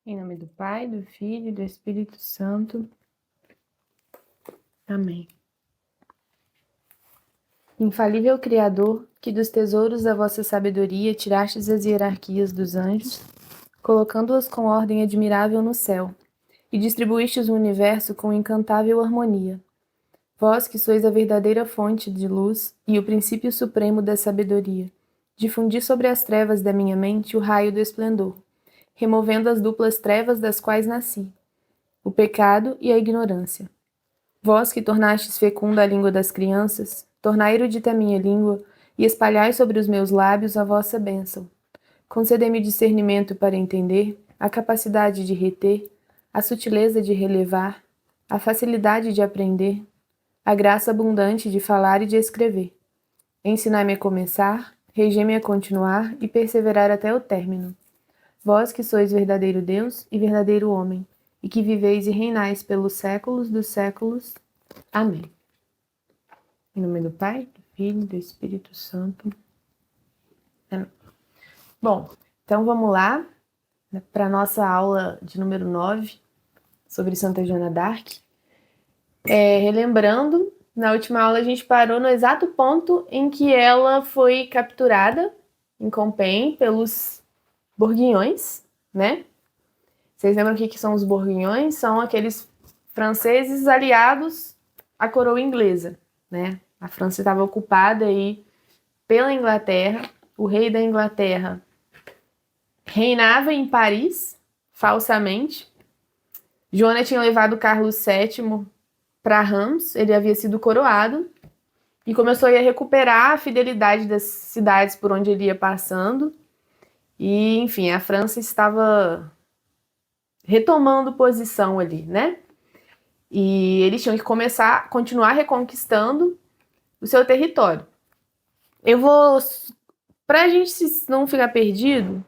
Em nome do Pai, do Filho e do Espírito Santo. Amém. Infalível Criador, que dos tesouros da vossa sabedoria tirastes as hierarquias dos anjos, colocando-as com ordem admirável no céu, e distribuístes o universo com encantável harmonia. Vós que sois a verdadeira fonte de luz e o princípio supremo da sabedoria, difundi sobre as trevas da minha mente o raio do esplendor, removendo as duplas trevas das quais nasci, o pecado e a ignorância. Vós que tornastes fecunda a língua das crianças, tornai erudita a minha língua e espalhai sobre os meus lábios a vossa bênção. Concedei-me discernimento para entender, a capacidade de reter, a sutileza de relevar, a facilidade de aprender, a graça abundante de falar e de escrever. Ensinai-me a começar, regei-me a continuar e perseverar até o término. Vós que sois verdadeiro Deus e verdadeiro homem, e que viveis e reinais pelos séculos dos séculos. Amém. Em nome do Pai, do Filho e do Espírito Santo. Amém. Bom, então vamos lá para a nossa aula de número 9 sobre Santa Joana d'Arc. Relembrando, na última aula a gente parou no exato ponto em que ela foi capturada em Compiègne pelos Borguinhões, né? Vocês lembram o que são os Borguinhões? São aqueles franceses aliados à coroa inglesa, né? A França estava ocupada aí pela Inglaterra. O rei da Inglaterra reinava em Paris, falsamente. Joana tinha levado Carlos VII para Reims, ele havia sido coroado, e começou a recuperar a fidelidade das cidades por onde ele ia passando. E, enfim, a França estava retomando posição ali, né? E eles tinham que continuar reconquistando o seu território. Eu vou, pra gente não ficar perdido,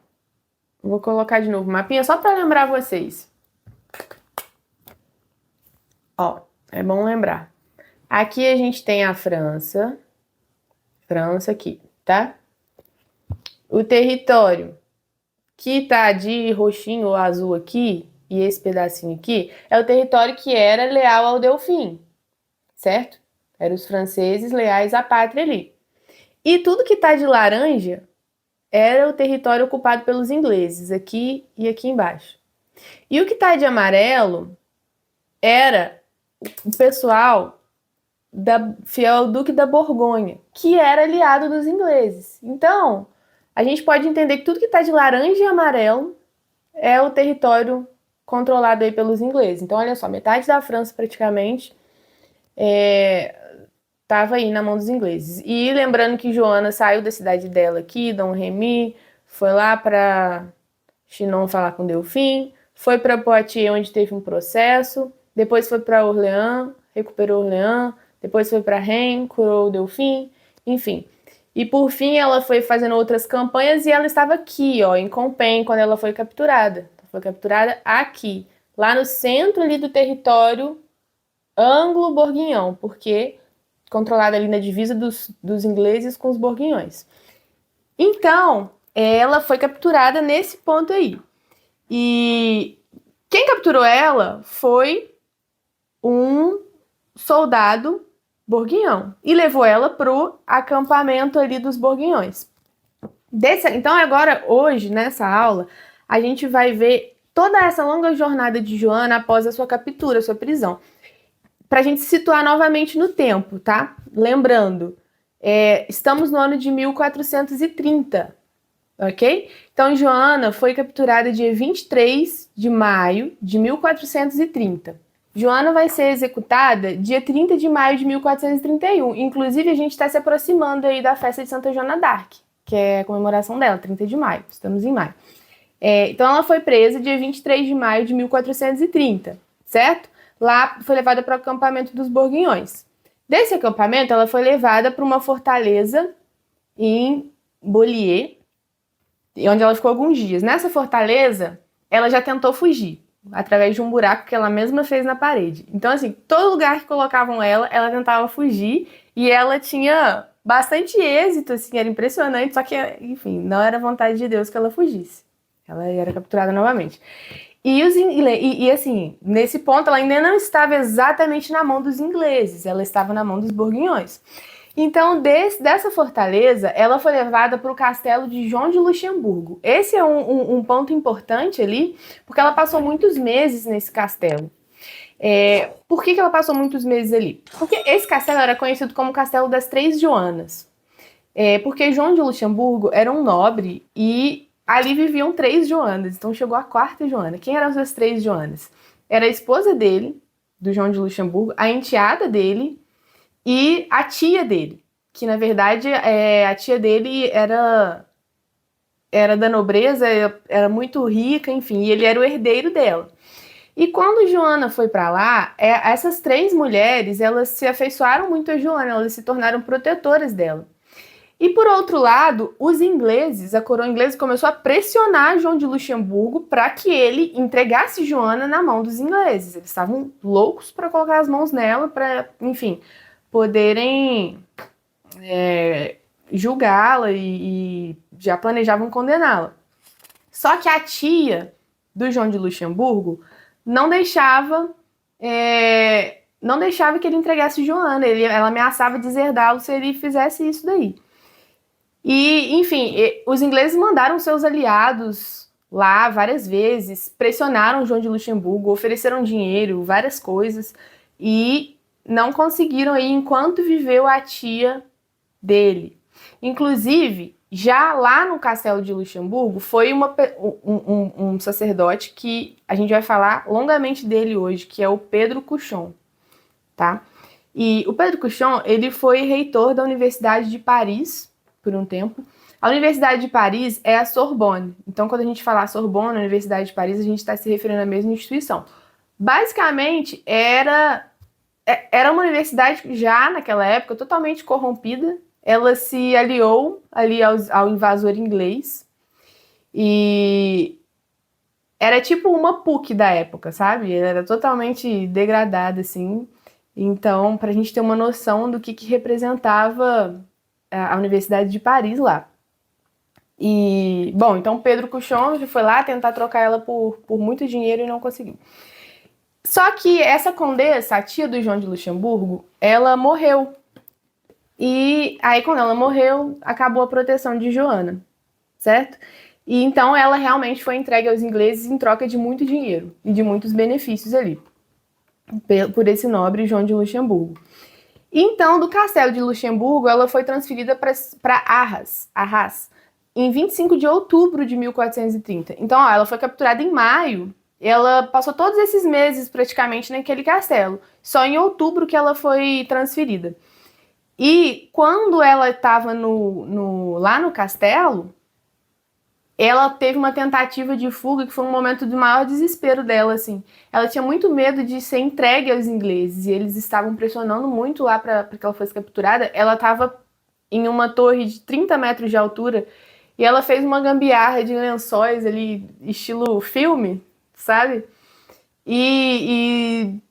vou colocar de novo o mapinha só para lembrar vocês. Ó, é bom lembrar. Aqui a gente tem a França aqui, tá? O território que tá de roxinho ou azul aqui, e esse pedacinho aqui, é o território que era leal ao Delfim, certo? Eram os franceses leais à pátria ali. E tudo que tá de laranja era o território ocupado pelos ingleses, aqui e aqui embaixo. E o que tá de amarelo era o pessoal fiel ao Duque da Borgonha, que era aliado dos ingleses. Então, a gente pode entender que tudo que tá de laranja e amarelo é o território controlado aí pelos ingleses. Então, olha só, metade da França praticamente estava aí na mão dos ingleses. E lembrando que Joana saiu da cidade dela aqui, Dom Remy, foi lá para Chinon falar com Delfim, foi para Poitiers, onde teve um processo, depois foi para Orleans, recuperou Orleans, depois foi para Reims, curou o Delfim, enfim. E por fim ela foi fazendo outras campanhas e ela estava aqui, ó, em Compiègne, quando ela foi capturada. Foi capturada aqui, lá no centro ali do território anglo-borguignon, porque controlada ali na divisa dos ingleses com os borguinhões. Então, ela foi capturada nesse ponto aí. E quem capturou ela foi um soldado borguignon e levou ela pro acampamento ali dos borguinhões. Então agora, hoje, nessa aula, a gente vai ver toda essa longa jornada de Joana após a sua captura, a sua prisão. Pra gente se situar novamente no tempo, tá? Lembrando, estamos no ano de 1430, ok? Então, Joana foi capturada dia 23 de maio de 1430. Joana vai ser executada dia 30 de maio de 1431. Inclusive, a gente está se aproximando aí da festa de Santa Joana d'Arc, que é a comemoração dela, 30 de maio. Estamos em maio. Então, ela foi presa dia 23 de maio de 1430, certo? Lá foi levada para o acampamento dos Borguinhões. Desse acampamento, ela foi levada para uma fortaleza em Beaulieu, onde ela ficou alguns dias. Nessa fortaleza, ela já tentou fugir, através de um buraco que ela mesma fez na parede. Então, assim, todo lugar que colocavam ela tentava fugir, e ela tinha bastante êxito, assim, era impressionante, só que, enfim, não era vontade de Deus que ela fugisse. Ela era capturada novamente. E assim, nesse ponto, ela ainda não estava exatamente na mão dos ingleses, ela estava na mão dos borguinhões. Então, dessa fortaleza, ela foi levada para o castelo de João de Luxemburgo. Esse é um ponto importante ali, porque ela passou muitos meses nesse castelo. Por que ela passou muitos meses ali? Porque esse castelo era conhecido como Castelo das Três Joanas. Porque João de Luxemburgo era um nobre e ali viviam 3 Joanas, então chegou a 4ª Joana. Quem eram essas 3 Joanas? Era a esposa dele, do João de Luxemburgo, a enteada dele e a tia dele, que na verdade a tia dele era da nobreza, era muito rica, enfim, e ele era o herdeiro dela. E quando Joana foi para lá, essas 3 mulheres, elas se afeiçoaram muito a Joana, elas se tornaram protetoras dela. E por outro lado, os ingleses, a coroa inglesa começou a pressionar João de Luxemburgo para que ele entregasse Joana na mão dos ingleses. Eles estavam loucos para colocar as mãos nela, para, enfim, poderem julgá-la e já planejavam condená-la. Só que a tia do João de Luxemburgo não deixava que ele entregasse Joana. Ela ameaçava deserdá-lo se ele fizesse isso daí. E, enfim, os ingleses mandaram seus aliados lá várias vezes, pressionaram João de Luxemburgo, ofereceram dinheiro, várias coisas, e não conseguiram aí enquanto viveu a tia dele. Inclusive, já lá no Castelo de Luxemburgo, foi um sacerdote que a gente vai falar longamente dele hoje, que é o Pedro Cauchon, tá? E o Pedro Cauchon, ele foi reitor da Universidade de Paris por um tempo. A Universidade de Paris é a Sorbonne. Então, quando a gente falar Sorbonne, Universidade de Paris, a gente está se referindo à mesma instituição. Basicamente, era uma universidade já naquela época totalmente corrompida. Ela se aliou ali ao invasor inglês e era tipo uma PUC da época, sabe? Ela era totalmente degradada, assim. Então, para a gente ter uma noção do que representava a Universidade de Paris lá. E, bom, então Pedro Cauchon foi lá tentar trocar ela por muito dinheiro e não conseguiu. Só que essa condessa, a tia do João de Luxemburgo, ela morreu. E aí, quando ela morreu, acabou a proteção de Joana, certo? E então ela realmente foi entregue aos ingleses em troca de muito dinheiro e de muitos benefícios ali, por esse nobre João de Luxemburgo. Então, do Castelo de Luxemburgo, ela foi transferida para Arras, em 25 de outubro de 1430. Então, ela foi capturada em maio. Ela passou todos esses meses praticamente naquele castelo. Só em outubro que ela foi transferida. E quando ela estava lá no castelo, ela teve uma tentativa de fuga que foi um momento de maior desespero dela, assim. Ela tinha muito medo de ser entregue aos ingleses e eles estavam pressionando muito lá para que ela fosse capturada. Ela estava em uma torre de 30 metros de altura e ela fez uma gambiarra de lençóis ali, estilo filme, sabe? E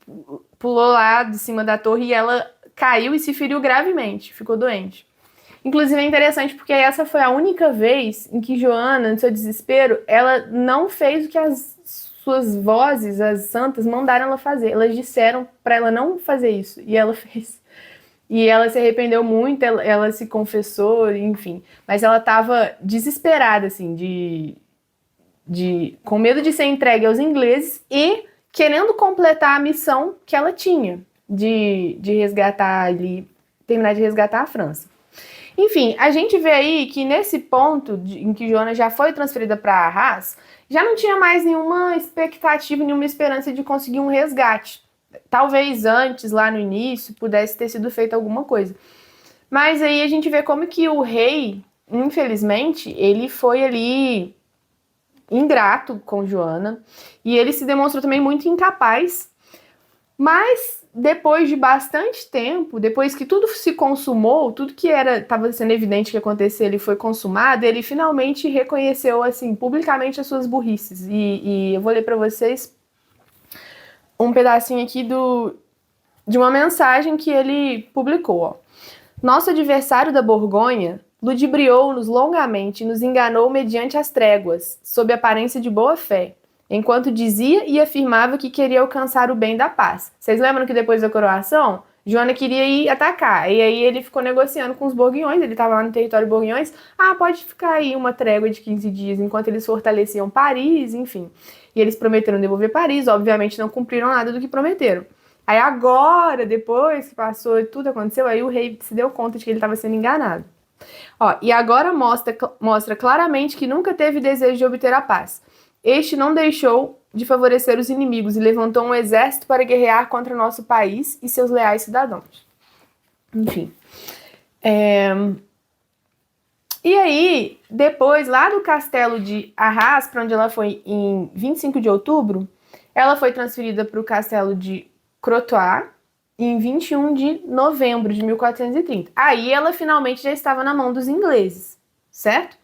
pulou lá de cima da torre e ela caiu e se feriu gravemente, ficou doente. Inclusive é interessante porque essa foi a única vez em que Joana, no seu desespero, ela não fez o que as suas vozes, as santas, mandaram ela fazer. Elas disseram para ela não fazer isso e ela fez. E ela se arrependeu muito, ela se confessou, enfim. Mas ela estava desesperada, assim, com medo de ser entregue aos ingleses e querendo completar a missão que ela tinha de resgatar ali, terminar de resgatar a França. Enfim, a gente vê aí que nesse ponto em que Joana já foi transferida para Arras, já não tinha mais nenhuma expectativa, nenhuma esperança de conseguir um resgate. Talvez antes, lá no início, pudesse ter sido feita alguma coisa. Mas aí a gente vê como que o rei, infelizmente, ele foi ali ingrato com Joana e ele se demonstrou também muito incapaz. Mas depois de bastante tempo, depois que tudo se consumou, tudo que estava sendo evidente que ia acontecer, ele foi consumado, ele finalmente reconheceu assim publicamente as suas burrices. E eu vou ler para vocês um pedacinho aqui de uma mensagem que ele publicou. Ó. Nosso adversário da Borgonha ludibriou-nos longamente e nos enganou mediante as tréguas, sob aparência de boa fé. enquanto dizia e afirmava que queria alcançar o bem da paz. Vocês lembram que depois da coroação, Joana queria ir atacar, e aí ele ficou negociando com os Borguinhões, ele estava lá no território Borguinhões, pode ficar aí uma trégua de 15 dias, enquanto eles fortaleciam Paris, enfim. E eles prometeram devolver Paris, obviamente não cumpriram nada do que prometeram. Aí agora, depois que passou e tudo aconteceu, aí o rei se deu conta de que ele estava sendo enganado. E agora mostra claramente que nunca teve desejo de obter a paz. Este não deixou de favorecer os inimigos e levantou um exército para guerrear contra nosso país e seus leais cidadãos. Enfim. E aí, depois, lá do castelo de Arras, para onde ela foi em 25 de outubro, ela foi transferida para o castelo de Crotoy em 21 de novembro de 1430. Aí ela finalmente já estava na mão dos ingleses, certo?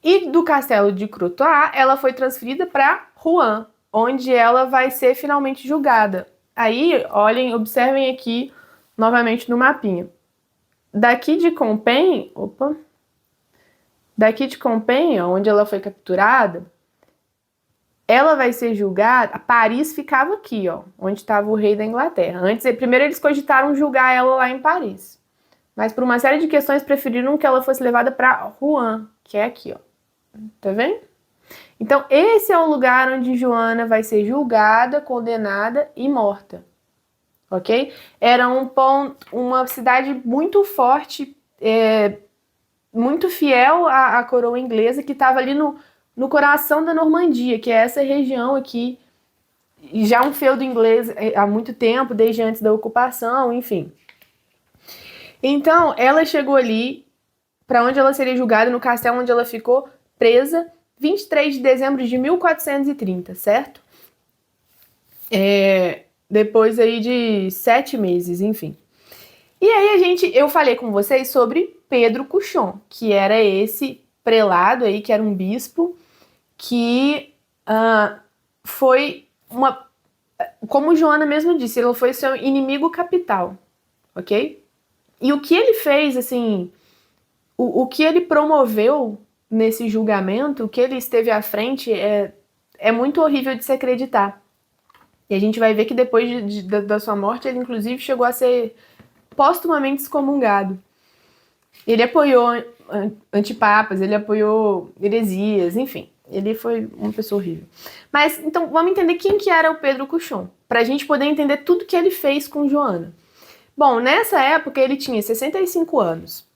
E do castelo de Crotoy, ela foi transferida para Rouen, onde ela vai ser finalmente julgada. Aí, olhem, observem aqui novamente no mapinha. Daqui de Compiègne, onde ela foi capturada, ela vai ser julgada. Paris ficava aqui, onde estava o rei da Inglaterra. Primeiro eles cogitaram julgar ela lá em Paris, mas por uma série de questões preferiram que ela fosse levada para Rouen, que é aqui, tá vendo? Então esse é o lugar onde Joana vai ser julgada, condenada e morta, ok? Era uma cidade muito forte, muito fiel à coroa inglesa, que estava ali no coração da Normandia, que é essa região aqui, já um feudo inglês há muito tempo, desde antes da ocupação, enfim. Então, ela chegou ali, para onde ela seria julgada, no castelo onde ela ficou presa, 23 de dezembro de 1430, certo? Depois aí de 7 meses, enfim. E aí eu falei com vocês sobre Pedro Cauchon, que era esse prelado aí, que era um bispo, que foi como Joana mesmo disse, ele foi seu inimigo capital, ok? E o que ele fez, assim, o que ele promoveu nesse julgamento, o que ele esteve à frente é muito horrível de se acreditar. E a gente vai ver que depois da sua morte, ele inclusive chegou a ser póstumamente excomungado. Ele apoiou antipapas, ele apoiou heresias, enfim. Ele foi uma pessoa horrível. Mas, então, vamos entender quem que era o Pedro Cauchon, para a gente poder entender tudo que ele fez com Joana. Bom, nessa época ele tinha 65 anos.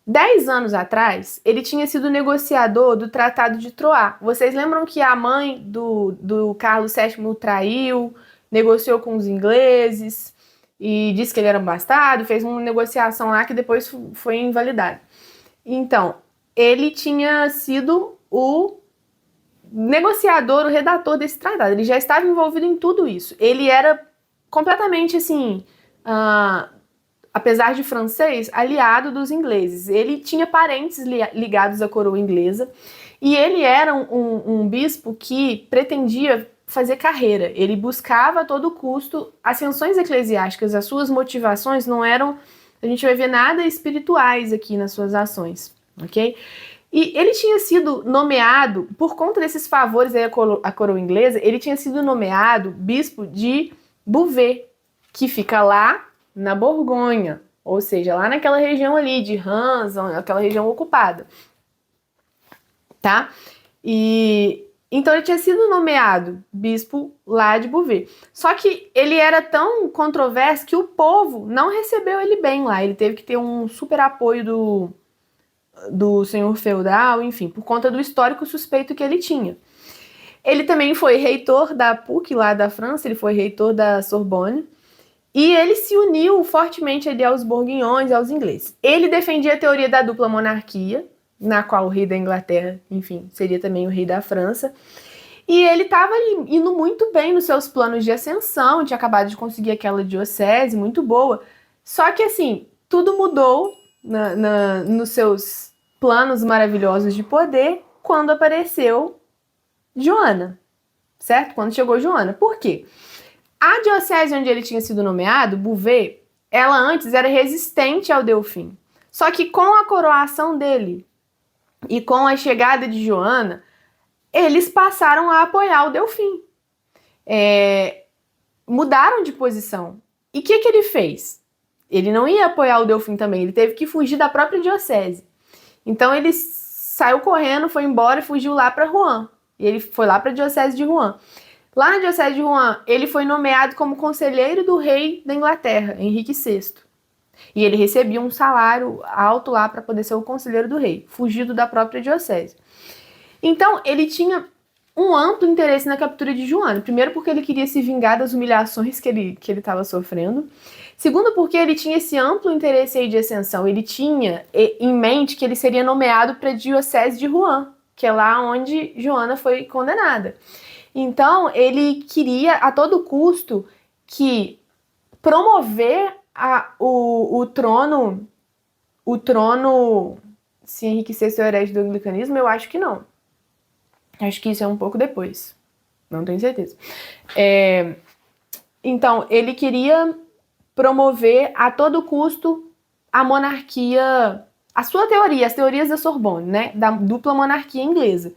10 anos atrás, ele tinha sido negociador do Tratado de Troyes. Vocês lembram que a mãe do Carlos VII o traiu, negociou com os ingleses e disse que ele era um bastardo, fez uma negociação lá que depois foi invalidada. Então, ele tinha sido o negociador, o redator desse tratado. Ele já estava envolvido em tudo isso. Ele era completamente, assim, apesar de francês, aliado dos ingleses. Ele tinha parentes ligados à coroa inglesa e ele era um bispo que pretendia fazer carreira. Ele buscava a todo custo ascensões eclesiásticas. As suas motivações não eram, a gente vai ver, nada espirituais aqui nas suas ações, ok? E ele tinha sido nomeado, por conta desses favores aí à coroa inglesa, ele tinha sido nomeado bispo de Beauvais, que fica lá na Borgonha, ou seja, lá naquela região ali de Reims, aquela região ocupada, tá? E então ele tinha sido nomeado bispo lá de Beauvais. Só que ele era tão controverso que o povo não recebeu ele bem lá. Ele teve que ter um super apoio do senhor feudal, enfim, por conta do histórico suspeito que ele tinha. Ele também foi reitor da PUC lá da França, ele foi reitor da Sorbonne, e ele se uniu fortemente ali aos Borguinhões e aos ingleses. Ele defendia a teoria da dupla monarquia, na qual o rei da Inglaterra, enfim, seria também o rei da França, e ele estava indo muito bem nos seus planos de ascensão, tinha acabado de conseguir aquela diocese muito boa, só que assim, tudo mudou nos seus planos maravilhosos de poder quando apareceu Joana, certo? Quando chegou Joana. Por quê? A diocese onde ele tinha sido nomeado, Beauvais, ela antes era resistente ao Delfim. Só que com a coroação dele e com a chegada de Joana, eles passaram a apoiar o Delfim. mudaram de posição. E o que ele fez? Ele não ia apoiar o Delfim também, ele teve que fugir da própria diocese. Então ele saiu correndo, foi embora e fugiu lá para Rouen. E ele foi lá para a diocese de Rouen. Lá na diocese de Rouen, ele foi nomeado como conselheiro do rei da Inglaterra, Henrique VI. E ele recebia um salário alto lá para poder ser o conselheiro do rei, fugido da própria diocese. Então, ele tinha um amplo interesse na captura de Joana. Primeiro, porque ele queria se vingar das humilhações que ele estava sofrendo. Segundo, porque ele tinha esse amplo interesse aí de ascensão. Ele tinha em mente que ele seria nomeado para a diocese de Rouen, que é lá onde Joana foi condenada. Então, ele queria, a todo custo, que promover o trono, se Henrique VI é o herege do anglicanismo, eu acho que não. Acho que isso é um pouco depois. Não tenho certeza. Então, ele queria promover a todo custo a monarquia, a sua teoria, as teorias da Sorbonne, né? Da dupla monarquia inglesa.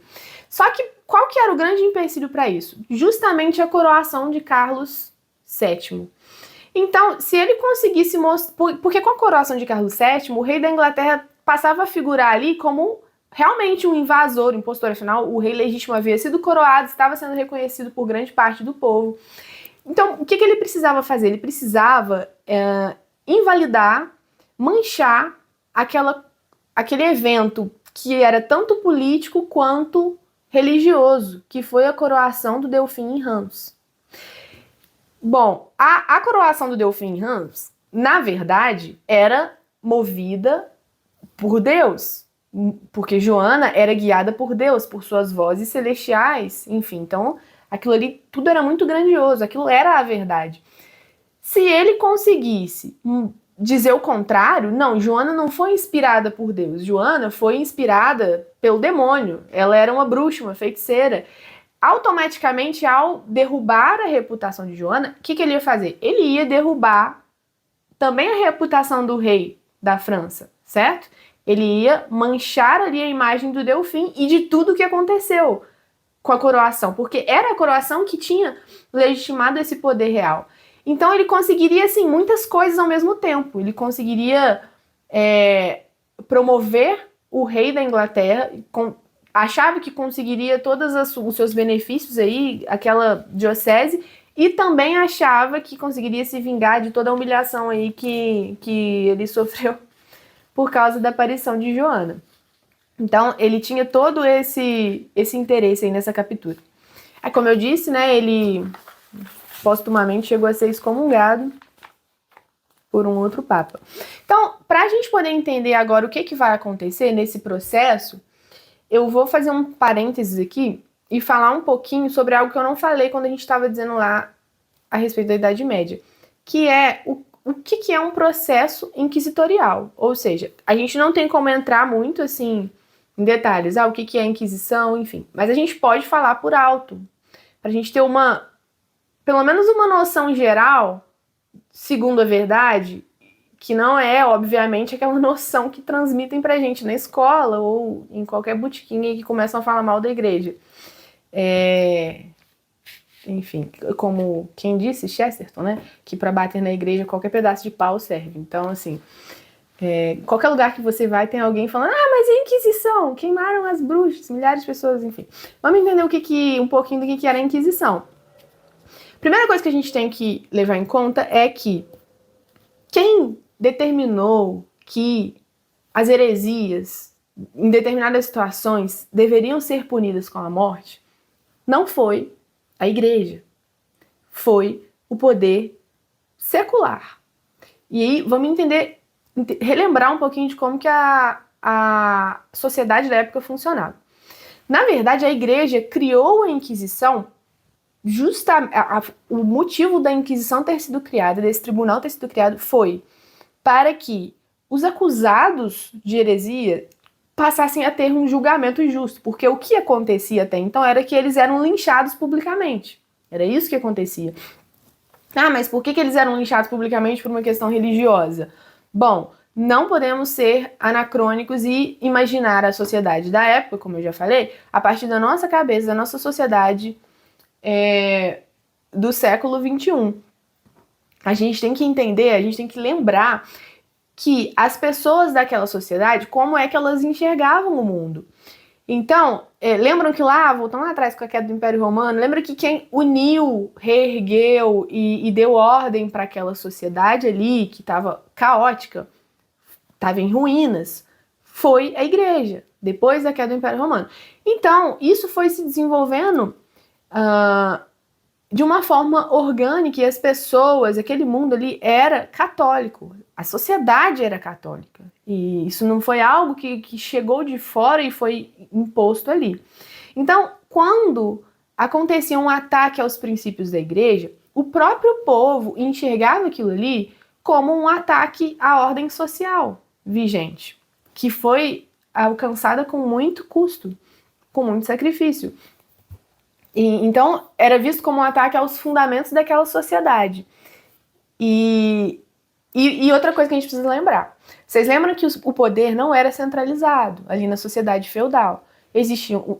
Só que qual que era o grande empecilho para isso? Justamente a coroação de Carlos VII. Então, se ele conseguisse mostrar... Porque com a coroação de Carlos VII, o rei da Inglaterra passava a figurar ali como realmente um invasor, um impostor. Afinal, o rei legítimo havia sido coroado, estava sendo reconhecido por grande parte do povo. Então, o que ele precisava fazer? Ele precisava invalidar, manchar aquele evento que era tanto político quanto religioso, que foi a coroação do Delfim em Reims. Bom, a coroação do Delfim em Reims, na verdade, era movida por Deus, porque Joana era guiada por Deus, por suas vozes celestiais, enfim, então aquilo ali tudo era muito grandioso, aquilo era a verdade. Se ele conseguisse dizer o contrário, não, Joana não foi inspirada por Deus, Joana foi inspirada pelo demônio, ela era uma bruxa, uma feiticeira. Automaticamente, ao derrubar a reputação de Joana, o que ele ia fazer? Ele ia derrubar também a reputação do rei da França, certo? Ele ia manchar ali a imagem do Delfim e de tudo que aconteceu com a coroação, porque era a coroação que tinha legitimado esse poder real. Então ele conseguiria, assim, muitas coisas ao mesmo tempo. Ele conseguiria promover o rei da Inglaterra, achava que conseguiria todos os seus benefícios aí, aquela diocese, e também achava que conseguiria se vingar de toda a humilhação aí que ele sofreu por causa da aparição de Joana. Então, ele tinha todo esse interesse aí nessa captura. Como eu disse, né, ele postumamente chegou a ser excomungado por um outro papa. Então, para a gente poder entender agora o que vai acontecer nesse processo, eu vou fazer um parênteses aqui e falar um pouquinho sobre algo que eu não falei quando a gente estava dizendo lá a respeito da Idade Média, que é o que é um processo inquisitorial. Ou seja, a gente não tem como entrar muito assim em detalhes, o que é a Inquisição, enfim. Mas a gente pode falar por alto, para a gente ter pelo menos uma noção geral, segundo a verdade, que não é, obviamente, aquela noção que transmitem pra gente na escola ou em qualquer botiquinha que começam a falar mal da igreja. Enfim, como quem disse, Chesterton, né? Que para bater na igreja qualquer pedaço de pau serve. Então, assim, qualquer lugar que você vai tem alguém falando, mas é a Inquisição, queimaram as bruxas, milhares de pessoas, enfim. Vamos entender um pouquinho do que era a Inquisição. Primeira coisa que a gente tem que levar em conta é que quem determinou que as heresias, em determinadas situações, deveriam ser punidas com a morte, não foi a igreja, foi o poder secular. E aí vamos relembrar um pouquinho de como que a sociedade da época funcionava. Na verdade, a igreja criou a Inquisição, o motivo da Inquisição ter sido criada, desse tribunal ter sido criado, foi para que os acusados de heresia passassem a ter um julgamento justo, porque o que acontecia até então era que eles eram linchados publicamente. Era isso que acontecia. Mas por que eles eram linchados publicamente por uma questão religiosa? Bom, não podemos ser anacrônicos e imaginar a sociedade da época, como eu já falei, a partir da nossa cabeça, da nossa sociedade do século XXI. A gente tem que entender, a gente tem que lembrar que as pessoas daquela sociedade, como é que elas enxergavam o mundo. Então, lembram que lá, voltando lá atrás com a queda do Império Romano, lembra que quem uniu, reergueu e deu ordem para aquela sociedade ali, que estava caótica, estava em ruínas, foi a igreja, depois da queda do Império Romano. Então, isso foi se desenvolvendo de uma forma orgânica, e as pessoas, aquele mundo ali era católico, a sociedade era católica, e isso não foi algo que chegou de fora e foi imposto ali. Então, quando acontecia um ataque aos princípios da igreja, o próprio povo enxergava aquilo ali como um ataque à ordem social vigente, que foi alcançada com muito custo, com muito sacrifício. Então, era visto como um ataque aos fundamentos daquela sociedade. E outra coisa que a gente precisa lembrar. Vocês lembram que o poder não era centralizado ali na sociedade feudal.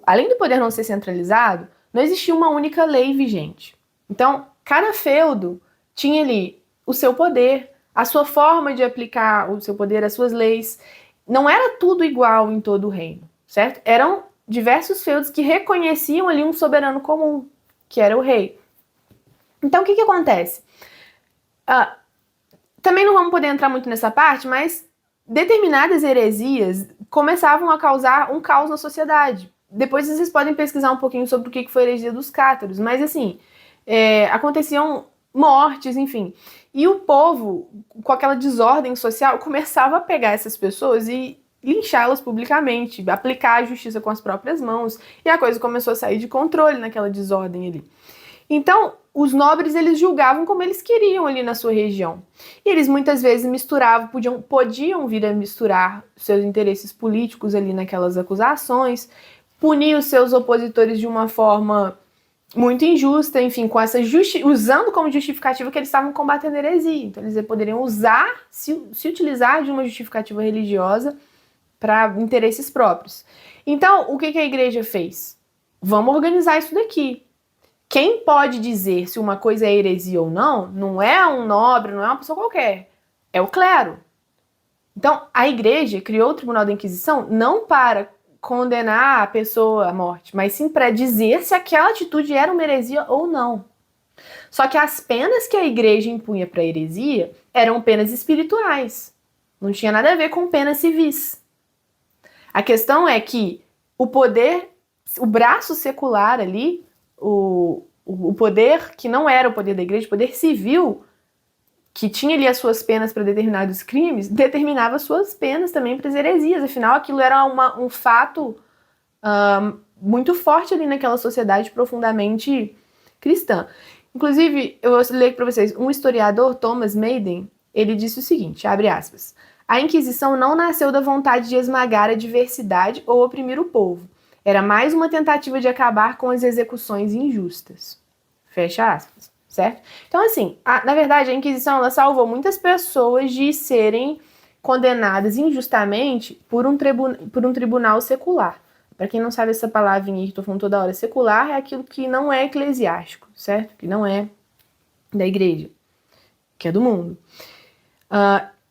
Além do poder não ser centralizado, não existia uma única lei vigente. Então, cada feudo tinha ali o seu poder, a sua forma de aplicar o seu poder, as suas leis. Não era tudo igual em todo o reino, certo? Eram diversos feudos que reconheciam ali um soberano comum, que era o rei. Então, o que acontece? Também não vamos poder entrar muito nessa parte, mas determinadas heresias começavam a causar um caos na sociedade. Depois vocês podem pesquisar um pouquinho sobre o que foi a heresia dos cátaros, mas assim, aconteciam mortes, enfim. E o povo, com aquela desordem social, começava a pegar essas pessoas e linchá-las publicamente, aplicar a justiça com as próprias mãos, e a coisa começou a sair de controle naquela desordem ali. Então, os nobres, eles julgavam como eles queriam ali na sua região. E eles muitas vezes misturavam, podiam vir a misturar seus interesses políticos ali naquelas acusações, punir os seus opositores de uma forma muito injusta, enfim, com essa usando como justificativa que eles estavam combatendo a heresia. Então, eles poderiam se utilizar de uma justificativa religiosa para interesses próprios. Então, o que a igreja fez? Vamos organizar isso daqui. Quem pode dizer se uma coisa é heresia ou não, não é um nobre, não é uma pessoa qualquer, é o clero. Então, a igreja criou o Tribunal da Inquisição não para condenar a pessoa à morte, mas sim para dizer se aquela atitude era uma heresia ou não. Só que as penas que a igreja impunha para a heresia eram penas espirituais, não tinha nada a ver com penas civis. A questão é que o poder, o braço secular ali, o poder que não era o poder da igreja, o poder civil, que tinha ali as suas penas para determinados crimes, determinava suas penas também para as heresias. Afinal, aquilo era um fato muito forte ali naquela sociedade profundamente cristã. Inclusive, eu vou ler para vocês, um historiador, Thomas Maiden, ele disse o seguinte, abre aspas, a Inquisição não nasceu da vontade de esmagar a diversidade ou oprimir o povo. Era mais uma tentativa de acabar com as execuções injustas. Fecha aspas, certo? Então, assim, na verdade, a Inquisição ela salvou muitas pessoas de serem condenadas injustamente por um tribunal secular. Para quem não sabe essa palavrinha que eu tô falando toda hora, secular é aquilo que não é eclesiástico, certo? Que não é da igreja, que é do mundo.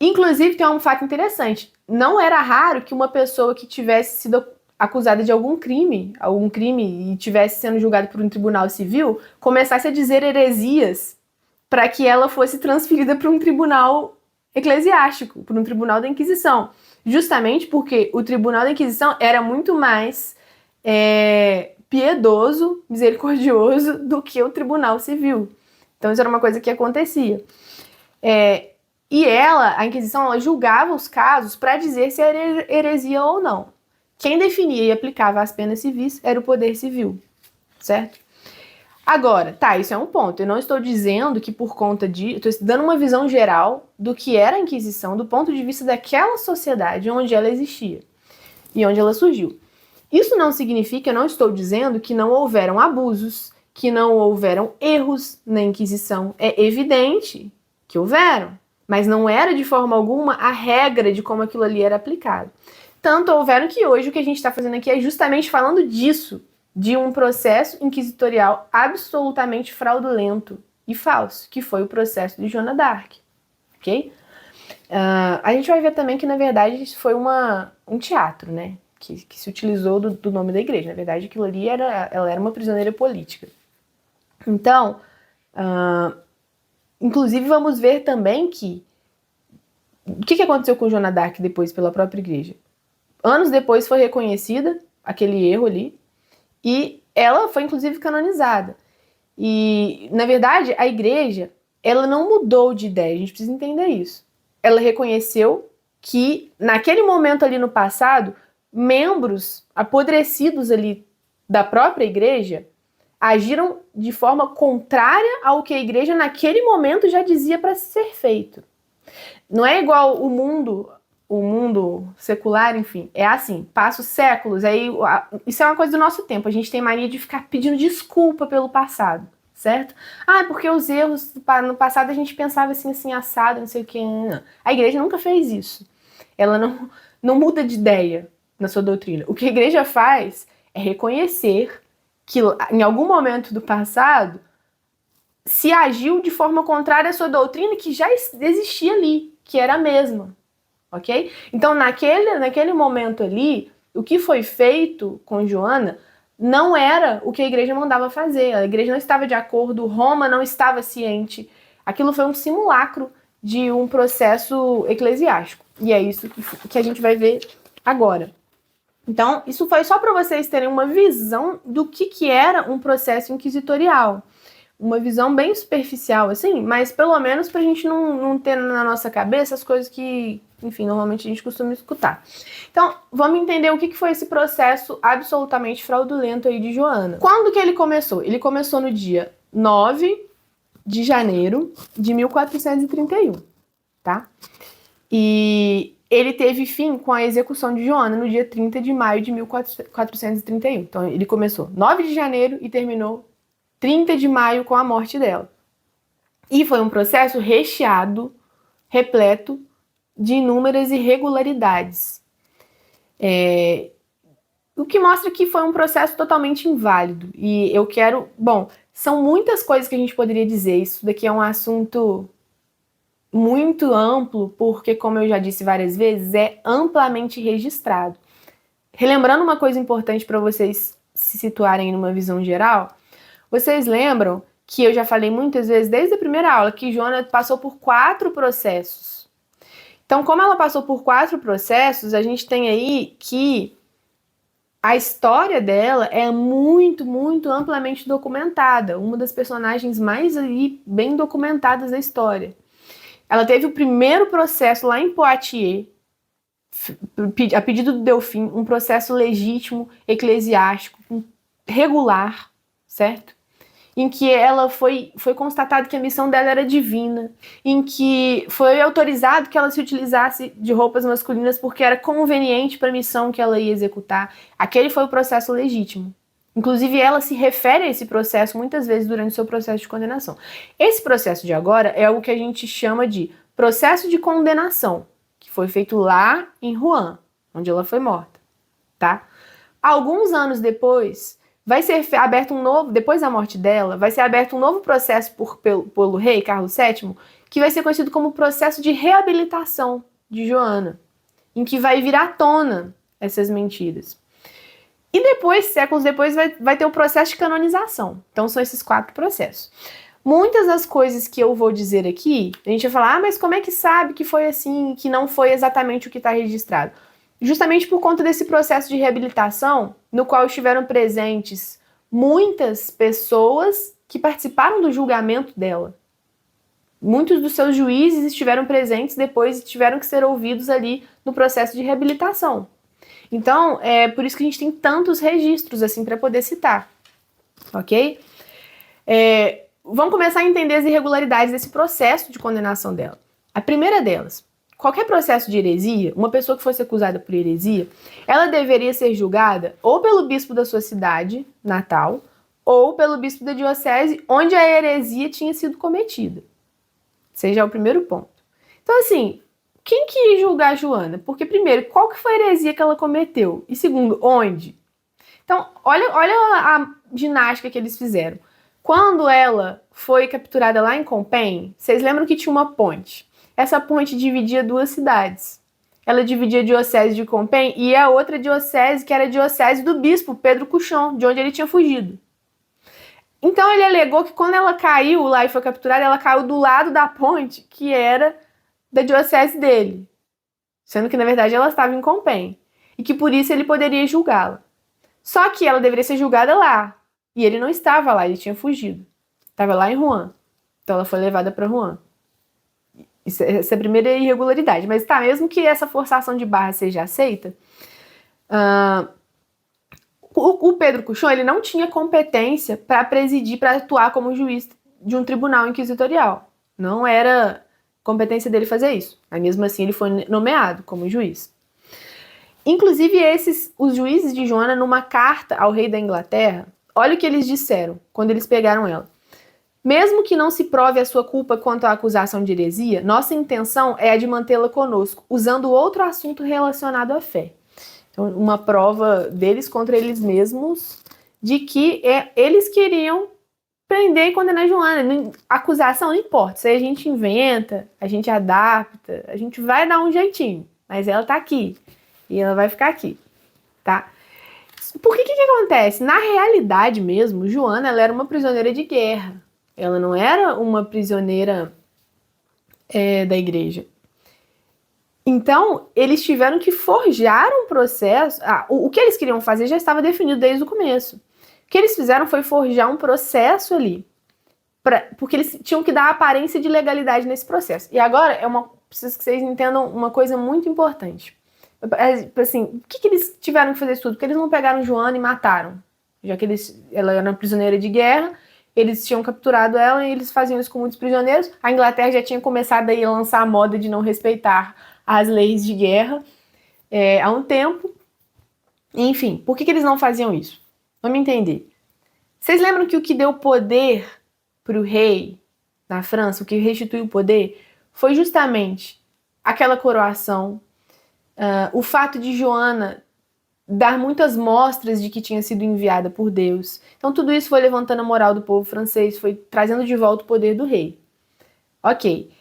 Inclusive, tem um fato interessante. Não era raro que uma pessoa que tivesse sido acusada de algum crime e tivesse sendo julgada por um tribunal civil, começasse a dizer heresias para que ela fosse transferida para um tribunal eclesiástico, para um tribunal da Inquisição. Justamente porque o tribunal da Inquisição era muito mais piedoso, misericordioso do que o tribunal civil. Então isso era uma coisa que acontecia. E a Inquisição, ela julgava os casos para dizer se era heresia ou não. Quem definia e aplicava as penas civis era o poder civil, certo? Agora, isso é um ponto. Eu não estou dizendo que por conta de... Estou dando uma visão geral do que era a Inquisição do ponto de vista daquela sociedade onde ela existia e onde ela surgiu. Isso não significa, eu não estou dizendo que não houveram abusos, que não houveram erros na Inquisição. É evidente que houveram, mas não era de forma alguma a regra de como aquilo ali era aplicado. Tanto houveram que hoje o que a gente está fazendo aqui é justamente falando disso, de um processo inquisitorial absolutamente fraudulento e falso, que foi o processo de Joana d'Arc, ok? A gente vai ver também que, na verdade, isso foi um teatro, né? Que se utilizou do nome da igreja. Na verdade, aquilo ali ela era uma prisioneira política. Então, inclusive, vamos ver também que o que aconteceu com Joana d'Arc depois pela própria igreja. Anos depois foi reconhecida aquele erro ali e ela foi, inclusive, canonizada. E, na verdade, a igreja, ela não mudou de ideia, a gente precisa entender isso. Ela reconheceu que, naquele momento ali no passado, membros apodrecidos ali da própria igreja agiram de forma contrária ao que a igreja naquele momento já dizia para ser feito. Não é igual o mundo secular, enfim, é assim, passa os séculos, aí isso é uma coisa do nosso tempo, a gente tem mania de ficar pedindo desculpa pelo passado, certo? Porque os erros no passado a gente pensava assim, assado, não sei o que. Não. A igreja nunca fez isso. Ela não muda de ideia na sua doutrina. O que a igreja faz é reconhecer que em algum momento do passado se agiu de forma contrária à sua doutrina que já existia ali, que era a mesma, ok? Então, naquele momento ali, o que foi feito com Joana não era o que a igreja mandava fazer. A igreja não estava de acordo, Roma não estava ciente. Aquilo foi um simulacro de um processo eclesiástico. E é isso que a gente vai ver agora. Então, isso foi só para vocês terem uma visão do que era um processo inquisitorial. Uma visão bem superficial, assim, mas pelo menos pra gente não ter na nossa cabeça as coisas que, enfim, normalmente a gente costuma escutar. Então, vamos entender o que foi esse processo absolutamente fraudulento aí de Joana. Quando que ele começou? Ele começou no dia 9 de janeiro de 1431, tá? E ele teve fim com a execução de Joana no dia 30 de maio de 1431. Então, ele começou 9 de janeiro e terminou 30 de maio com a morte dela. E foi um processo recheado, repleto de inúmeras irregularidades. O que mostra que foi um processo totalmente inválido. E eu quero... Bom, são muitas coisas que a gente poderia dizer. Isso daqui é um assunto muito amplo, porque, como eu já disse várias vezes, é amplamente registrado. Relembrando uma coisa importante para vocês se situarem numa visão geral, vocês lembram que eu já falei muitas vezes, desde a primeira aula, que Joana passou por 4 processos. Então, como ela passou por 4 processos, a gente tem aí que a história dela é muito, muito amplamente documentada. Uma das personagens mais aí bem documentadas da história. Ela teve o primeiro processo lá em Poitiers, a pedido do Delfim, um processo legítimo, eclesiástico, regular, certo? Em que ela foi constatado que a missão dela era divina, em que foi autorizado que ela se utilizasse de roupas masculinas porque era conveniente para a missão que ela ia executar. Aquele foi o processo legítimo. Inclusive, ela se refere a esse processo muitas vezes durante o seu processo de condenação. Esse processo de agora é o que a gente chama de processo de condenação, que foi feito lá em Rouen, onde ela foi morta, tá? Alguns anos depois, vai ser aberto depois da morte dela, vai ser aberto um novo processo pelo rei Carlos VII, que vai ser conhecido como processo de reabilitação de Joana, em que vai vir à tona essas mentiras. E depois, séculos depois, vai ter o processo de canonização. Então são esses 4 processos. Muitas das coisas que eu vou dizer aqui, a gente vai falar, mas como é que sabe que foi assim, que não foi exatamente o que está registrado? Justamente por conta desse processo de reabilitação, no qual estiveram presentes muitas pessoas que participaram do julgamento dela. Muitos dos seus juízes estiveram presentes depois e tiveram que ser ouvidos ali no processo de reabilitação. Então, é por isso que a gente tem tantos registros assim para poder citar, ok? Vamos começar a entender as irregularidades desse processo de condenação dela. A primeira delas, qualquer processo de heresia, uma pessoa que fosse acusada por heresia, ela deveria ser julgada ou pelo bispo da sua cidade natal, ou pelo bispo da diocese onde a heresia tinha sido cometida. Esse já é o primeiro ponto. Então, assim, quem que ia julgar a Joana? Porque, primeiro, qual que foi a heresia que ela cometeu? E segundo, onde? Então, olha a ginástica que eles fizeram. Quando ela foi capturada lá em Compiègne, vocês lembram que tinha uma ponte? Essa ponte dividia duas cidades. Ela dividia a diocese de Compiègne e a outra diocese, que era a diocese do bispo Pedro Cauchon, de onde ele tinha fugido. Então ele alegou que quando ela caiu lá e foi capturada, ela caiu do lado da ponte, que era da diocese dele. Sendo que, na verdade, ela estava em Compiègne. E que por isso ele poderia julgá-la. Só que ela deveria ser julgada lá. E ele não estava lá, ele tinha fugido. Estava lá em Rouen. Então ela foi levada para Rouen. Essa é a primeira irregularidade. Mas tá, mesmo que essa forçação de barra seja aceita, o Pedro Cauchon, ele não tinha competência para presidir, para atuar como juiz de um tribunal inquisitorial. Não era competência dele fazer isso. Mas mesmo assim ele foi nomeado como juiz. Inclusive os juízes de Joana, numa carta ao rei da Inglaterra, olha o que eles disseram quando eles pegaram ela. Mesmo que não se prove a sua culpa quanto à acusação de heresia, nossa intenção é a de mantê-la conosco, usando outro assunto relacionado à fé. Então, uma prova deles contra eles mesmos de que eles queriam prender e condenar Joana. Acusação não importa, isso aí a gente inventa, a gente adapta, a gente vai dar um jeitinho, mas ela tá aqui e ela vai ficar aqui, tá? Por que acontece? Na realidade mesmo, Joana, ela era uma prisioneira de guerra. Ela não era uma prisioneira da igreja. Então, eles tiveram que forjar um processo. O que eles queriam fazer já estava definido desde o começo. O que eles fizeram foi forjar um processo ali. Porque eles tinham que dar aparência de legalidade nesse processo. E agora, preciso que vocês entendam uma coisa muito importante. Assim, por que eles tiveram que fazer isso tudo? Porque eles não pegaram Joana e mataram. Já que ela era uma prisioneira de guerra, eles tinham capturado ela e eles faziam isso com muitos prisioneiros. A Inglaterra já tinha começado a lançar a moda de não respeitar as leis de guerra há um tempo. Enfim, por que eles não faziam isso? Vamos entender. Vocês lembram que o que deu poder para o rei na França, o que restituiu o poder, foi justamente aquela coroação, o fato de Joana dar muitas mostras de que tinha sido enviada por Deus. Então tudo isso foi levantando a moral do povo francês, foi trazendo de volta o poder do rei. Ok.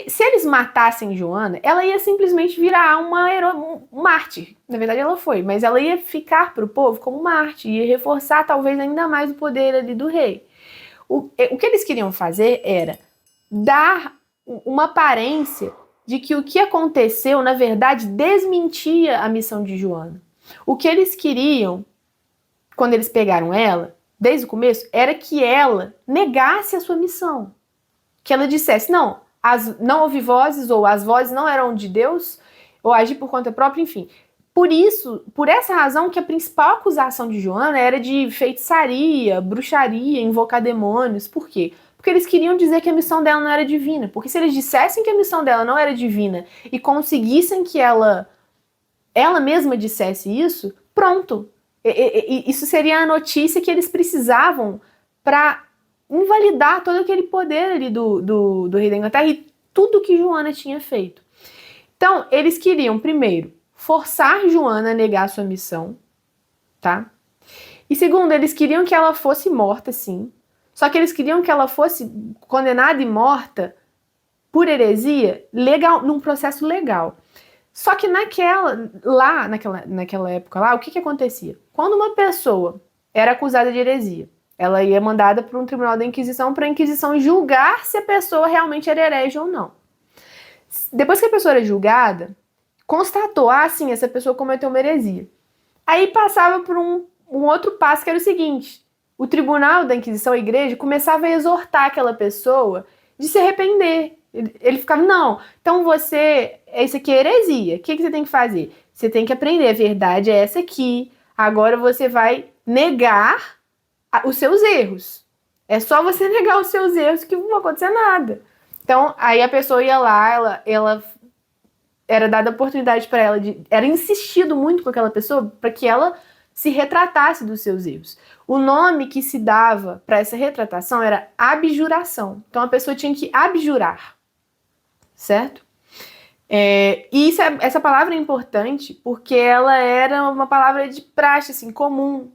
Se eles matassem Joana, ela ia simplesmente virar um mártir. Na verdade ela foi, mas ela ia ficar para o povo como mártir, ia reforçar talvez ainda mais o poder ali do rei. O que eles queriam fazer era dar uma aparência de que o que aconteceu, na verdade, desmentia a missão de Joana. O que eles queriam, quando eles pegaram ela, desde o começo, era que ela negasse a sua missão. Que ela dissesse, não ouvi vozes, ou as vozes não eram de Deus, ou agir por conta própria, enfim. Por essa razão que a principal acusação de Joana era de feitiçaria, bruxaria, invocar demônios. Por quê? Porque eles queriam dizer que a missão dela não era divina. Porque se eles dissessem que a missão dela não era divina e conseguissem que ela mesma dissesse isso, pronto. Isso seria a notícia que eles precisavam para invalidar todo aquele poder ali do rei da Inglaterra e tudo que Joana tinha feito. Então, eles queriam, primeiro, forçar Joana a negar a sua missão, tá? E segundo, eles queriam que ela fosse morta, sim. Só que eles queriam que ela fosse condenada e morta por heresia legal, num processo legal. Só que naquela época lá, o que acontecia? Quando uma pessoa era acusada de heresia, ela ia mandada para um tribunal da Inquisição para a Inquisição julgar se a pessoa realmente era herege ou não. Depois que a pessoa era julgada, constatou, sim, essa pessoa cometeu uma heresia. Aí passava por um outro passo que era o seguinte: o tribunal da Inquisição, a igreja, começava a exortar aquela pessoa de se arrepender. Ele ficava, não, então isso aqui é heresia, o que você tem que fazer? Você tem que aprender, a verdade é essa aqui, agora você vai negar os seus erros. É só você negar os seus erros que não vai acontecer nada. Então, aí a pessoa ia lá, ela era dada a oportunidade para ela, era insistido muito com aquela pessoa para que ela se retratasse dos seus erros. O nome que se dava para essa retratação era abjuração. Então a pessoa tinha que abjurar, certo? E essa palavra é importante porque ela era uma palavra de praxe, assim, comum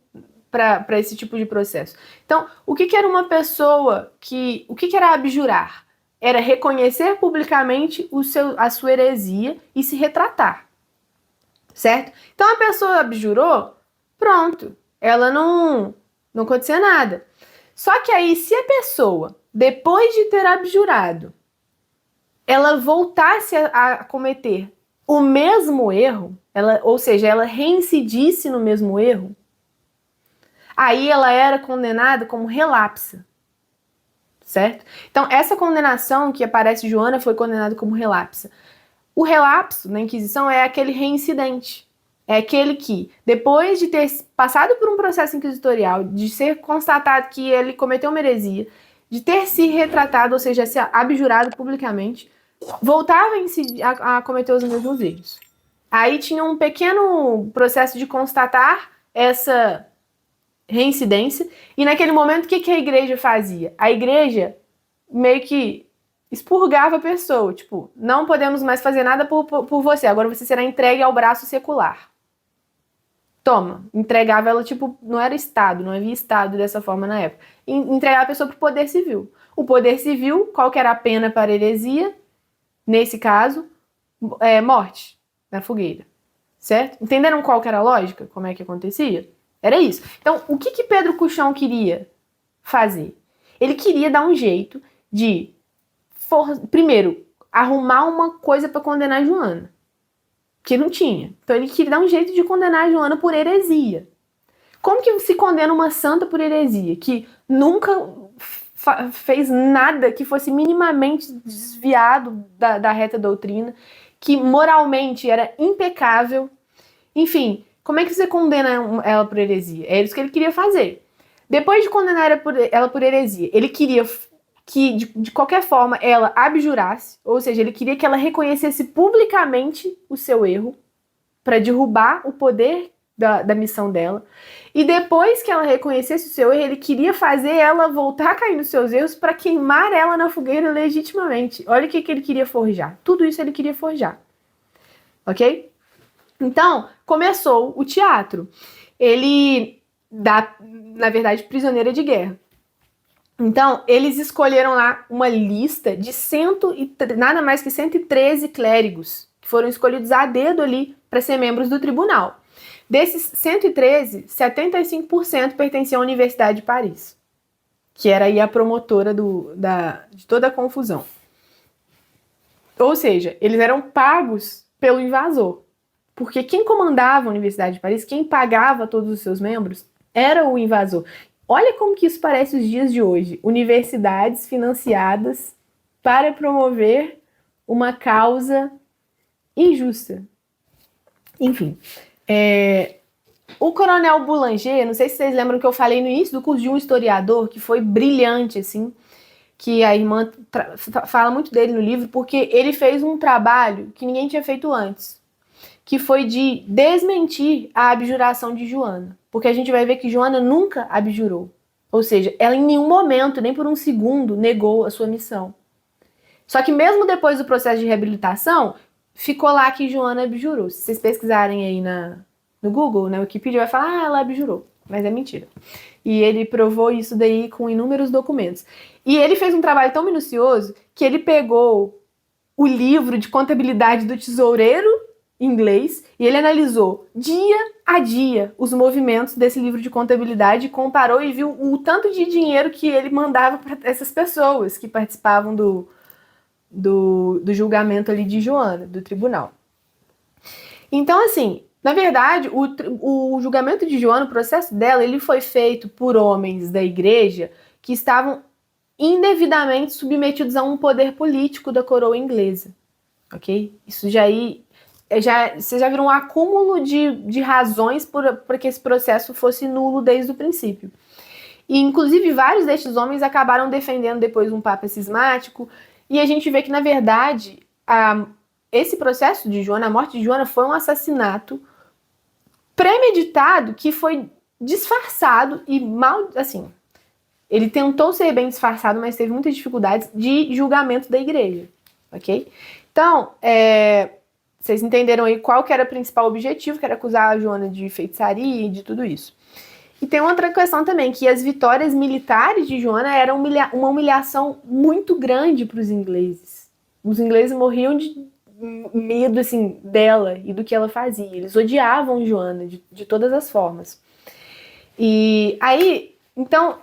para esse tipo de processo. Então, o que era uma pessoa que... O que era abjurar? Era reconhecer publicamente a sua heresia e se retratar, certo? Então, a pessoa abjurou, pronto, ela não acontecia nada. Só que aí, se a pessoa, depois de ter abjurado, ela voltasse a cometer o mesmo erro, ou seja, ela reincidisse no mesmo erro, aí ela era condenada como relapsa, certo? Então, essa condenação que aparece Joana foi condenada como relapsa. O relapso na Inquisição é aquele reincidente. É aquele que, depois de ter passado por um processo inquisitorial, de ser constatado que ele cometeu uma heresia, de ter se retratado, ou seja, se abjurado publicamente, voltava a cometer os mesmos erros. Aí tinha um pequeno processo de constatar essa reincidência, e naquele momento o que a igreja fazia? A igreja meio que expurgava a pessoa, tipo, não podemos mais fazer nada por você, agora você será entregue ao braço secular. Toma, entregava ela, tipo, não era Estado, não havia Estado dessa forma na época. Entregava a pessoa para o poder civil. O poder civil, qual que era a pena para heresia? Nesse caso, morte na fogueira, certo? Entenderam qual que era a lógica? Como é que acontecia? Era isso. Então, o que Pedro Cuchão queria fazer? Ele queria dar um jeito de, primeiro, arrumar uma coisa para condenar Joana, que não tinha. Então, ele queria dar um jeito de condenar Joana por heresia. Como que se condena uma santa por heresia? Que nunca fez nada que fosse minimamente desviado da reta doutrina, que moralmente era impecável. Enfim, como é que você condena ela por heresia? É isso que ele queria fazer. Depois de condenar ela por heresia, ele queria que, de qualquer forma, ela abjurasse, ou seja, ele queria que ela reconhecesse publicamente o seu erro, para derrubar o poder da missão dela. E depois que ela reconhecesse o seu erro, ele queria fazer ela voltar a cair nos seus erros para queimar ela na fogueira legitimamente. Olha o que ele queria forjar. Tudo isso ele queria forjar. Ok? Então, começou o teatro. Ele na verdade, prisioneira de guerra. Então, eles escolheram lá uma lista de nada mais que 113 clérigos, que foram escolhidos a dedo ali para ser membros do tribunal. Desses 113, 75% pertenciam à Universidade de Paris, que era aí a promotora de toda a confusão. Ou seja, eles eram pagos pelo invasor. Porque quem comandava a Universidade de Paris, quem pagava todos os seus membros, era o invasor. Olha como que isso parece os dias de hoje. Universidades financiadas para promover uma causa injusta. Enfim. O Coronel Boulanger, não sei se vocês lembram que eu falei no início do curso de um historiador, que foi brilhante, assim, que a irmã fala muito dele no livro, porque ele fez um trabalho que ninguém tinha feito antes, que foi de desmentir a abjuração de Joana. Porque a gente vai ver que Joana nunca abjurou. Ou seja, ela em nenhum momento, nem por um segundo, negou a sua missão. Só que mesmo depois do processo de reabilitação, ficou lá que Joana abjurou. Se vocês pesquisarem aí no Google, na Wikipedia, vai falar, ela abjurou. Mas é mentira. E ele provou isso daí com inúmeros documentos. E ele fez um trabalho tão minucioso que ele pegou o livro de contabilidade do tesoureiro inglês e ele analisou dia a dia os movimentos desse livro de contabilidade, comparou e viu o tanto de dinheiro que ele mandava para essas pessoas que participavam do julgamento ali de Joana, do tribunal. Então, assim, na verdade, o julgamento de Joana, o processo dela, ele foi feito por homens da igreja que estavam indevidamente submetidos a um poder político da coroa inglesa, ok? Isso vocês já viram um acúmulo de razões para que esse processo fosse nulo desde o princípio. E, inclusive, vários destes homens acabaram defendendo depois um papa cismático, e a gente vê que, na verdade, esse processo de Joana, a morte de Joana, foi um assassinato premeditado que foi disfarçado e mal, assim, ele tentou ser bem disfarçado, mas teve muitas dificuldades de julgamento da igreja, ok? Então, vocês entenderam aí qual que era o principal objetivo, que era acusar a Joana de feitiçaria e de tudo isso. E tem outra questão também, que as vitórias militares de Joana eram uma humilhação muito grande para os ingleses. Os ingleses morriam de medo, assim, dela e do que ela fazia. Eles odiavam Joana de todas as formas. E aí, então,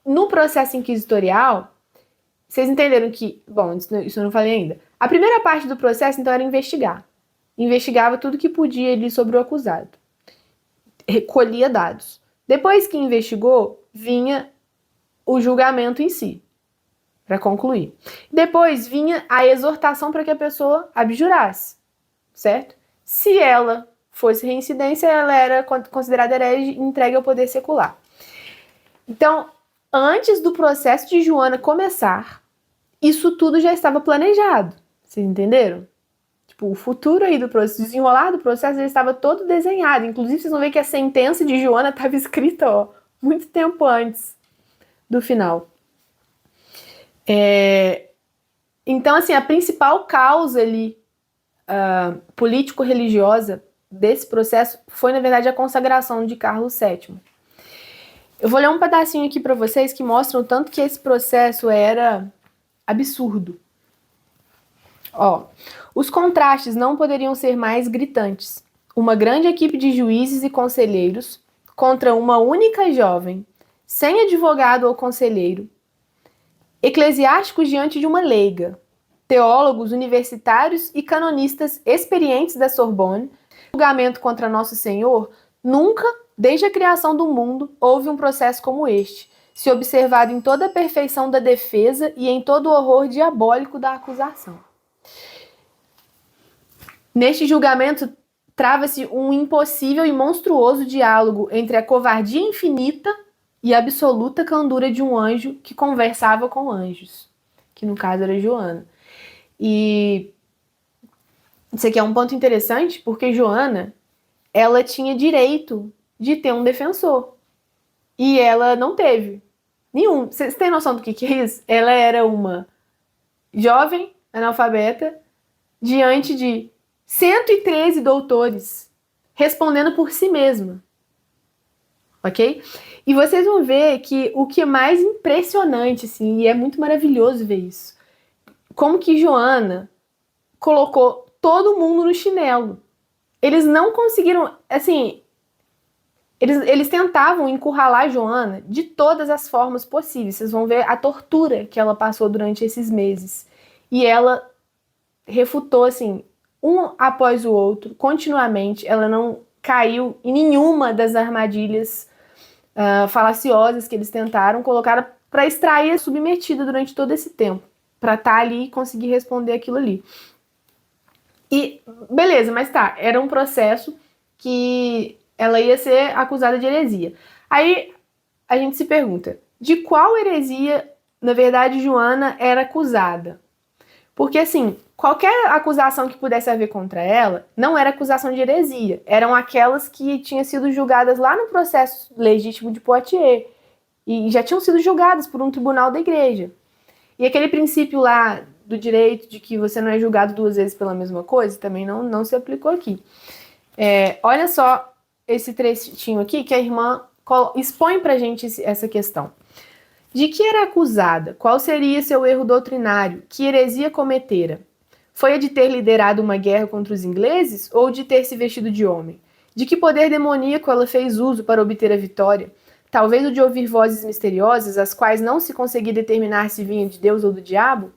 no processo inquisitorial, vocês entenderam que... Bom, isso eu não falei ainda. A primeira parte do processo, então, era investigar. Investigava tudo que podia ali sobre o acusado. Recolhia dados. Depois que investigou, vinha o julgamento em si, para concluir. Depois vinha a exortação para que a pessoa abjurasse, certo? Se ela fosse reincidência, ela era considerada herege e entregue ao poder secular. Então, antes do processo de Joana começar, isso tudo já estava planejado. Vocês entenderam? Tipo, o futuro aí do processo, desenrolar do processo já estava todo desenhado. Inclusive, vocês vão ver que a sentença de Joana estava escrita, ó, muito tempo antes do final. Então, assim, a principal causa ali político-religiosa desse processo foi, na verdade, a consagração de Carlos VII. Eu vou ler um pedacinho aqui para vocês que mostra o tanto que esse processo era absurdo. Ó, os contrastes não poderiam ser mais gritantes. Uma grande equipe de juízes e conselheiros contra uma única jovem, sem advogado ou conselheiro, eclesiásticos diante de uma leiga, teólogos universitários e canonistas experientes da Sorbonne. Julgamento contra Nosso Senhor, nunca, desde a criação do mundo, houve um processo como este, se observado em toda a perfeição da defesa e em todo o horror diabólico da acusação. Neste julgamento, trava-se um impossível e monstruoso diálogo entre a covardia infinita e a absoluta candura de um anjo que conversava com anjos, que no caso era Joana. E isso aqui é um ponto interessante, porque Joana, ela tinha direito de ter um defensor, e ela não teve nenhum. Vocês têm noção do que é isso? Ela era uma jovem analfabeta diante de 113 doutores, respondendo por si mesma, ok? E vocês vão ver que o que é mais impressionante, assim, e é muito maravilhoso ver isso, como que Joana colocou todo mundo no chinelo. Eles não conseguiram, assim, eles tentavam encurralar Joana de todas as formas possíveis. Vocês vão ver a tortura que ela passou durante esses meses. E ela refutou, assim, um após o outro, continuamente. Ela não caiu em nenhuma das armadilhas falaciosas que eles tentaram colocar para extrair a submetida durante todo esse tempo, para estar ali e conseguir responder aquilo ali. E beleza, mas tá, era um processo que ela ia ser acusada de heresia. Aí a gente se pergunta, de qual heresia, na verdade, Joana era acusada? Porque, assim, qualquer acusação que pudesse haver contra ela não era acusação de heresia. Eram aquelas que tinham sido julgadas lá no processo legítimo de Poitiers. E já tinham sido julgadas por um tribunal da igreja. E aquele princípio lá do direito de que você não é julgado duas vezes pela mesma coisa também não se aplicou aqui. Olha só esse trechinho aqui que a irmã expõe pra gente essa questão. De que era acusada? Qual seria seu erro doutrinário? Que heresia cometera? Foi a de ter liderado uma guerra contra os ingleses ou de ter se vestido de homem? De que poder demoníaco ela fez uso para obter a vitória? Talvez o de ouvir vozes misteriosas, as quais não se conseguia determinar se vinham de Deus ou do diabo?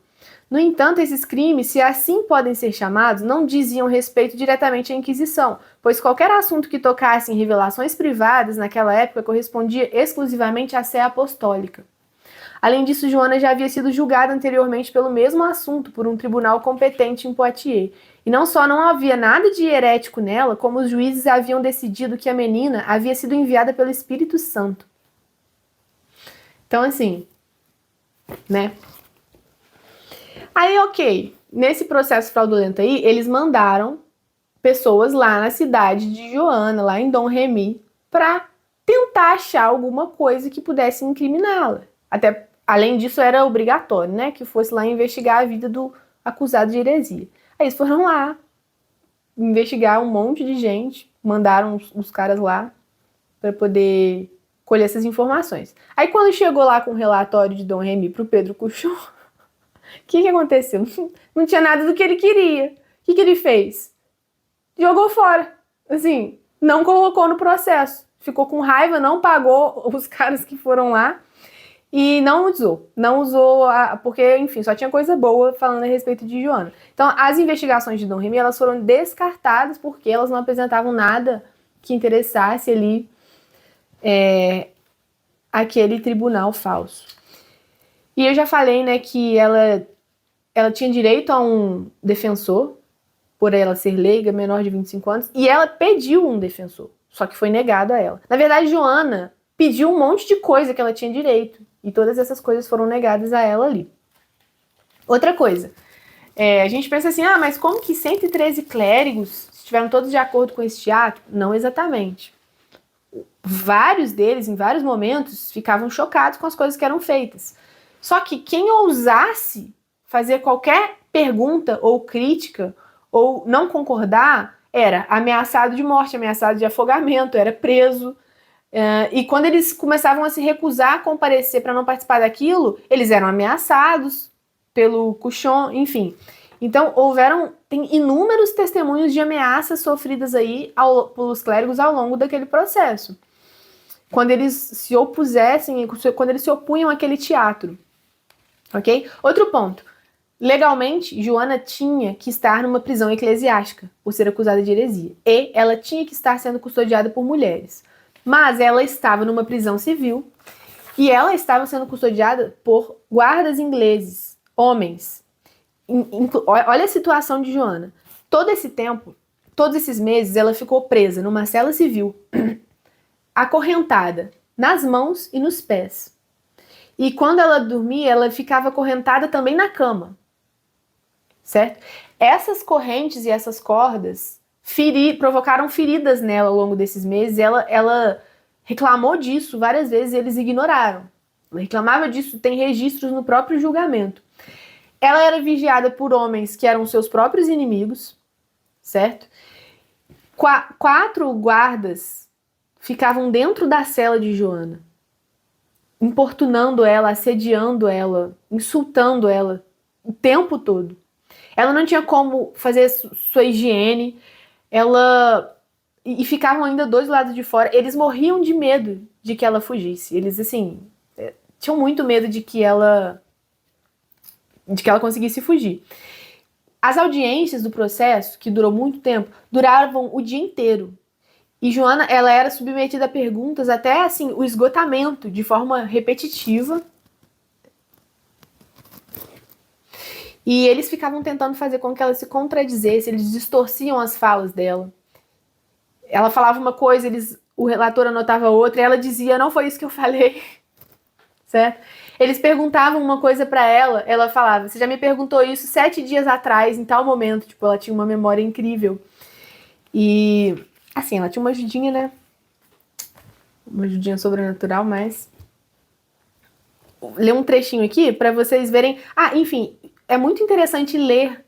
No entanto, esses crimes, se assim podem ser chamados, não diziam respeito diretamente à Inquisição, pois qualquer assunto que tocasse em revelações privadas naquela época correspondia exclusivamente à sé apostólica. Além disso, Joana já havia sido julgada anteriormente pelo mesmo assunto por um tribunal competente em Poitiers. E não só não havia nada de herético nela, como os juízes haviam decidido que a menina havia sido enviada pelo Espírito Santo. Então, assim, né? Aí, ok, nesse processo fraudulento aí, eles mandaram pessoas lá na cidade de Joana, lá em Dom Remy, para tentar achar alguma coisa que pudesse incriminá-la. Até, além disso, era obrigatório, né, que fosse lá investigar a vida do acusado de heresia. Aí eles foram lá investigar um monte de gente, mandaram os caras lá para poder colher essas informações. Aí quando chegou lá com o relatório de Dom Remy pro Pedro Cuchon, o que aconteceu? Não tinha nada do que ele queria. O que ele fez? Jogou fora. Assim, não colocou no processo. Ficou com raiva, não pagou os caras que foram lá e não usou. Não usou, porque, enfim, só tinha coisa boa falando a respeito de Joana. Então, as investigações de Dom Remy, elas foram descartadas porque elas não apresentavam nada que interessasse ali aquele tribunal falso. E eu já falei, né, que ela tinha direito a um defensor, por ela ser leiga, menor de 25 anos, e ela pediu um defensor, só que foi negado a ela. Na verdade, Joana pediu um monte de coisa que ela tinha direito, e todas essas coisas foram negadas a ela ali. Outra coisa, a gente pensa assim, mas como que 113 clérigos estiveram todos de acordo com esse ato? Não exatamente. Vários deles, em vários momentos, ficavam chocados com as coisas que eram feitas. Só que quem ousasse fazer qualquer pergunta ou crítica ou não concordar era ameaçado de morte, ameaçado de afogamento, era preso. E quando eles começavam a se recusar a comparecer para não participar daquilo, eles eram ameaçados pelo Cuchon, enfim. Então, tem inúmeros testemunhos de ameaças sofridas aí pelos clérigos ao longo daquele processo. Quando eles se opusessem, quando eles se opunham àquele teatro. Ok? Outro ponto. Legalmente, Joana tinha que estar numa prisão eclesiástica por ser acusada de heresia. E ela tinha que estar sendo custodiada por mulheres. Mas ela estava numa prisão civil e ela estava sendo custodiada por guardas ingleses, homens. Olha a situação de Joana. Todo esse tempo, todos esses meses, ela ficou presa numa cela civil, acorrentada nas mãos e nos pés. E quando ela dormia, ela ficava acorrentada também na cama. Certo? Essas correntes e essas cordas provocaram feridas nela ao longo desses meses. Ela reclamou disso várias vezes e eles ignoraram. Ela reclamava disso, tem registros no próprio julgamento. Ela era vigiada por homens que eram seus próprios inimigos, certo? 4 guardas ficavam dentro da cela de Joana, importunando ela, assediando ela, insultando ela o tempo todo. Ela não tinha como fazer sua higiene, e ficavam ainda 2 lados de fora. Eles morriam de medo de que ela fugisse. Eles, assim, tinham muito medo de que ela conseguisse fugir. As audiências do processo, que durou muito tempo, duravam o dia inteiro. E Joana, ela era submetida a perguntas até, assim, o esgotamento, de forma repetitiva. E eles ficavam tentando fazer com que ela se contradizesse, eles distorciam as falas dela. Ela falava uma coisa, o relator anotava outra, e ela dizia, não foi isso que eu falei. Certo? Eles perguntavam uma coisa pra ela falava, você já me perguntou isso 7 dias atrás, em tal momento. Tipo, ela tinha uma memória incrível. E, assim, ela tinha uma ajudinha, né? Uma ajudinha sobrenatural, mas... Ler um trechinho aqui pra vocês verem... enfim, é muito interessante ler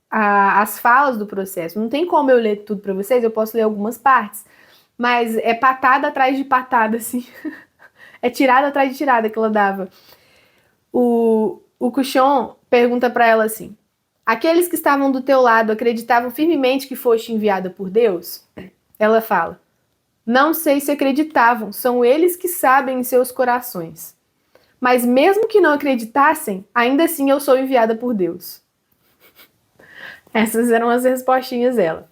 as falas do processo. Não tem como eu ler tudo pra vocês, eu posso ler algumas partes. Mas é patada atrás de patada, assim. É tirada atrás de tirada que ela dava. O Cuchon pergunta pra ela assim, aqueles que estavam do teu lado acreditavam firmemente que foste enviada por Deus? Ela fala, não sei se acreditavam, são eles que sabem em seus corações. Mas mesmo que não acreditassem, ainda assim eu sou enviada por Deus. Essas eram as respostinhas dela.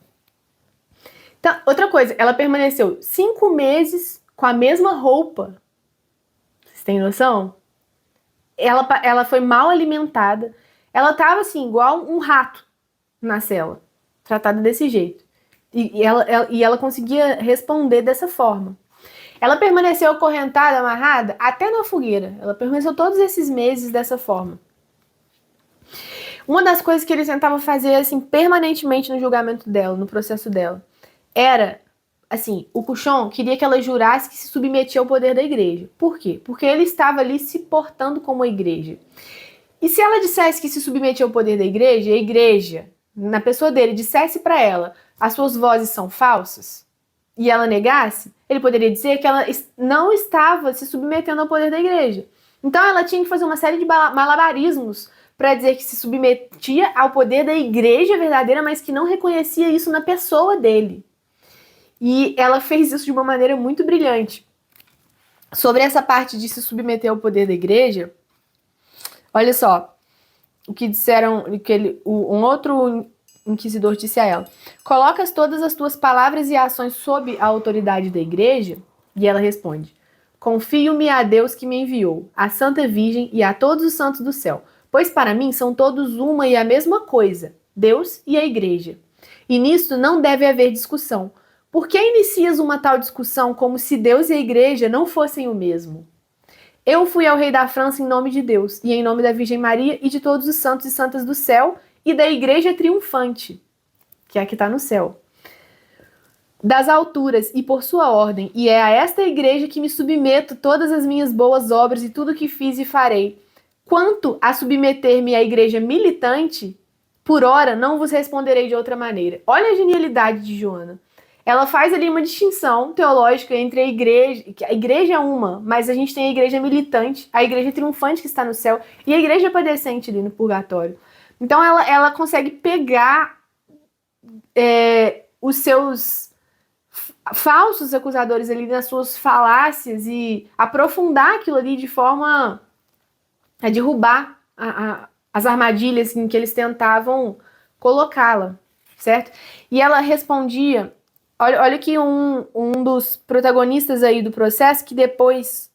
Então, outra coisa, ela permaneceu 5 meses com a mesma roupa. Vocês têm noção? Ela foi mal alimentada. Ela tava assim, igual um rato na cela. Tratada desse jeito. E ela conseguia responder dessa forma. Ela permaneceu acorrentada, amarrada, até na fogueira. Ela permaneceu todos esses meses dessa forma. Uma das coisas que eles tentavam fazer, assim, permanentemente no julgamento dela, no processo dela, era, assim, o Cuchon queria que ela jurasse que se submetia ao poder da igreja. Por quê? Porque ele estava ali se portando como a igreja. E se ela dissesse que se submetia ao poder da igreja, e a igreja, na pessoa dele, dissesse para ela, as suas vozes são falsas, e ela negasse, ele poderia dizer que ela não estava se submetendo ao poder da igreja. Então ela tinha que fazer uma série de malabarismos para dizer que se submetia ao poder da igreja verdadeira, mas que não reconhecia isso na pessoa dele. E ela fez isso de uma maneira muito brilhante. Sobre essa parte de se submeter ao poder da igreja, olha só o que disseram, um outro inquisidor disse a ela: colocas todas as tuas palavras e ações sob a autoridade da igreja? E ela responde: confio-me a Deus que me enviou, à Santa Virgem e a todos os santos do céu, pois para mim são todos uma e a mesma coisa, Deus e a igreja. E nisto não deve haver discussão. Por que inicias uma tal discussão como se Deus e a igreja não fossem o mesmo? Eu fui ao rei da França em nome de Deus, e em nome da Virgem Maria e de todos os santos e santas do céu, e da igreja triunfante, que é a que está no céu, das alturas e por sua ordem, e é a esta igreja que me submeto todas as minhas boas obras e tudo que fiz e farei. Quanto a submeter-me à igreja militante, por ora não vos responderei de outra maneira. Olha a genialidade de Joana. Ela faz ali uma distinção teológica entre a igreja é uma, mas a gente tem a igreja militante, a igreja triunfante que está no céu, e a igreja padecente ali no purgatório. Então ela consegue pegar os seus falsos acusadores ali nas suas falácias e aprofundar aquilo ali de forma a derrubar as armadilhas em que eles tentavam colocá-la, certo? E ela respondia, olha que um dos protagonistas aí do processo, que depois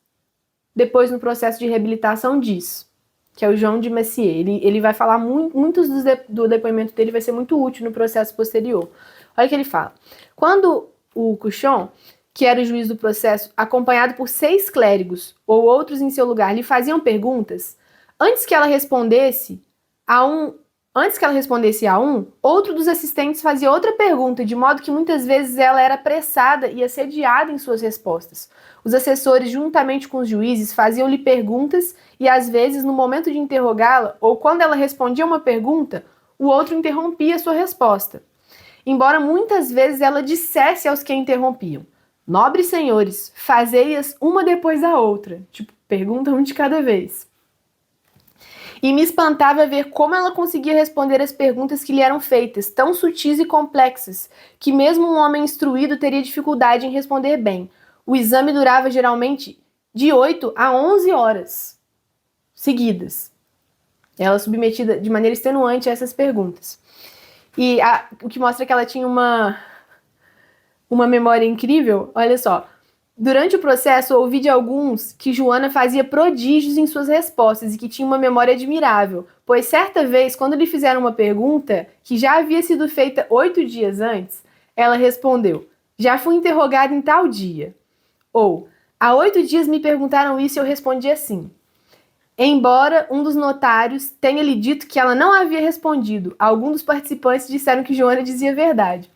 no processo de reabilitação diz, que é o João de Messier. Ele vai falar muitos do depoimento dele, vai ser muito útil no processo posterior. Olha o que ele fala. Quando o Cuchon, que era o juiz do processo, acompanhado por 6 clérigos ou outros em seu lugar, lhe faziam perguntas, antes que ela respondesse a um, outro dos assistentes fazia outra pergunta, de modo que muitas vezes ela era apressada e assediada em suas respostas. Os assessores, juntamente com os juízes, faziam-lhe perguntas e, às vezes, no momento de interrogá-la, ou quando ela respondia uma pergunta, o outro interrompia sua resposta. Embora muitas vezes ela dissesse aos que a interrompiam: nobres senhores, fazei-as uma depois da outra. Tipo, pergunta um de cada vez. E me espantava ver como ela conseguia responder as perguntas que lhe eram feitas, tão sutis e complexas, que mesmo um homem instruído teria dificuldade em responder bem. O exame durava geralmente de 8 a 11 horas seguidas. Ela submetida de maneira extenuante a essas perguntas. E o que mostra que ela tinha uma memória incrível, olha só. Durante o processo, ouvi de alguns que Joana fazia prodígios em suas respostas e que tinha uma memória admirável, pois certa vez, quando lhe fizeram uma pergunta que já havia sido feita 8 dias antes, ela respondeu: já fui interrogada em tal dia. Ou, há 8 dias me perguntaram isso e eu respondi assim. Embora um dos notários tenha lhe dito que ela não havia respondido, alguns dos participantes disseram que Joana dizia a verdade.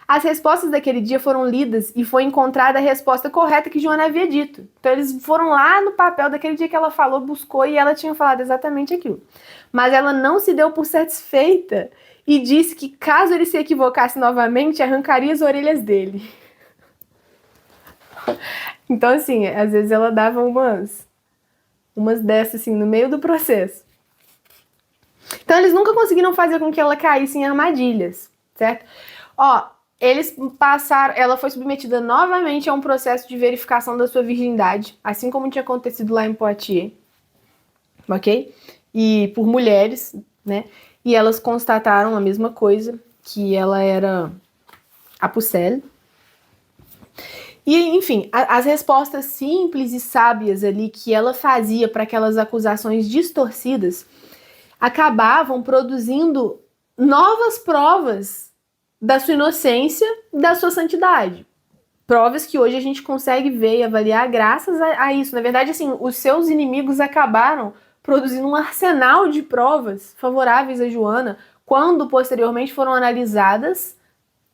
As respostas daquele dia foram lidas e foi encontrada a resposta correta que Joana havia dito. Então eles foram lá no papel daquele dia que ela falou, buscou e ela tinha falado exatamente aquilo. Mas ela não se deu por satisfeita e disse que caso ele se equivocasse novamente, arrancaria as orelhas dele. Então assim, às vezes ela dava umas dessas assim no meio do processo. Então eles nunca conseguiram fazer com que ela caísse em armadilhas, certo? Ela foi submetida novamente a um processo de verificação da sua virgindade, assim como tinha acontecido lá em Poitiers, ok? E por mulheres, né? E elas constataram a mesma coisa, que ela era a Pucelle. E, enfim, as respostas simples e sábias ali que ela fazia para aquelas acusações distorcidas acabavam produzindo novas provas da sua inocência e da sua santidade. Provas que hoje a gente consegue ver e avaliar graças a isso. Na verdade, assim, os seus inimigos acabaram produzindo um arsenal de provas favoráveis a Joana, quando posteriormente foram analisadas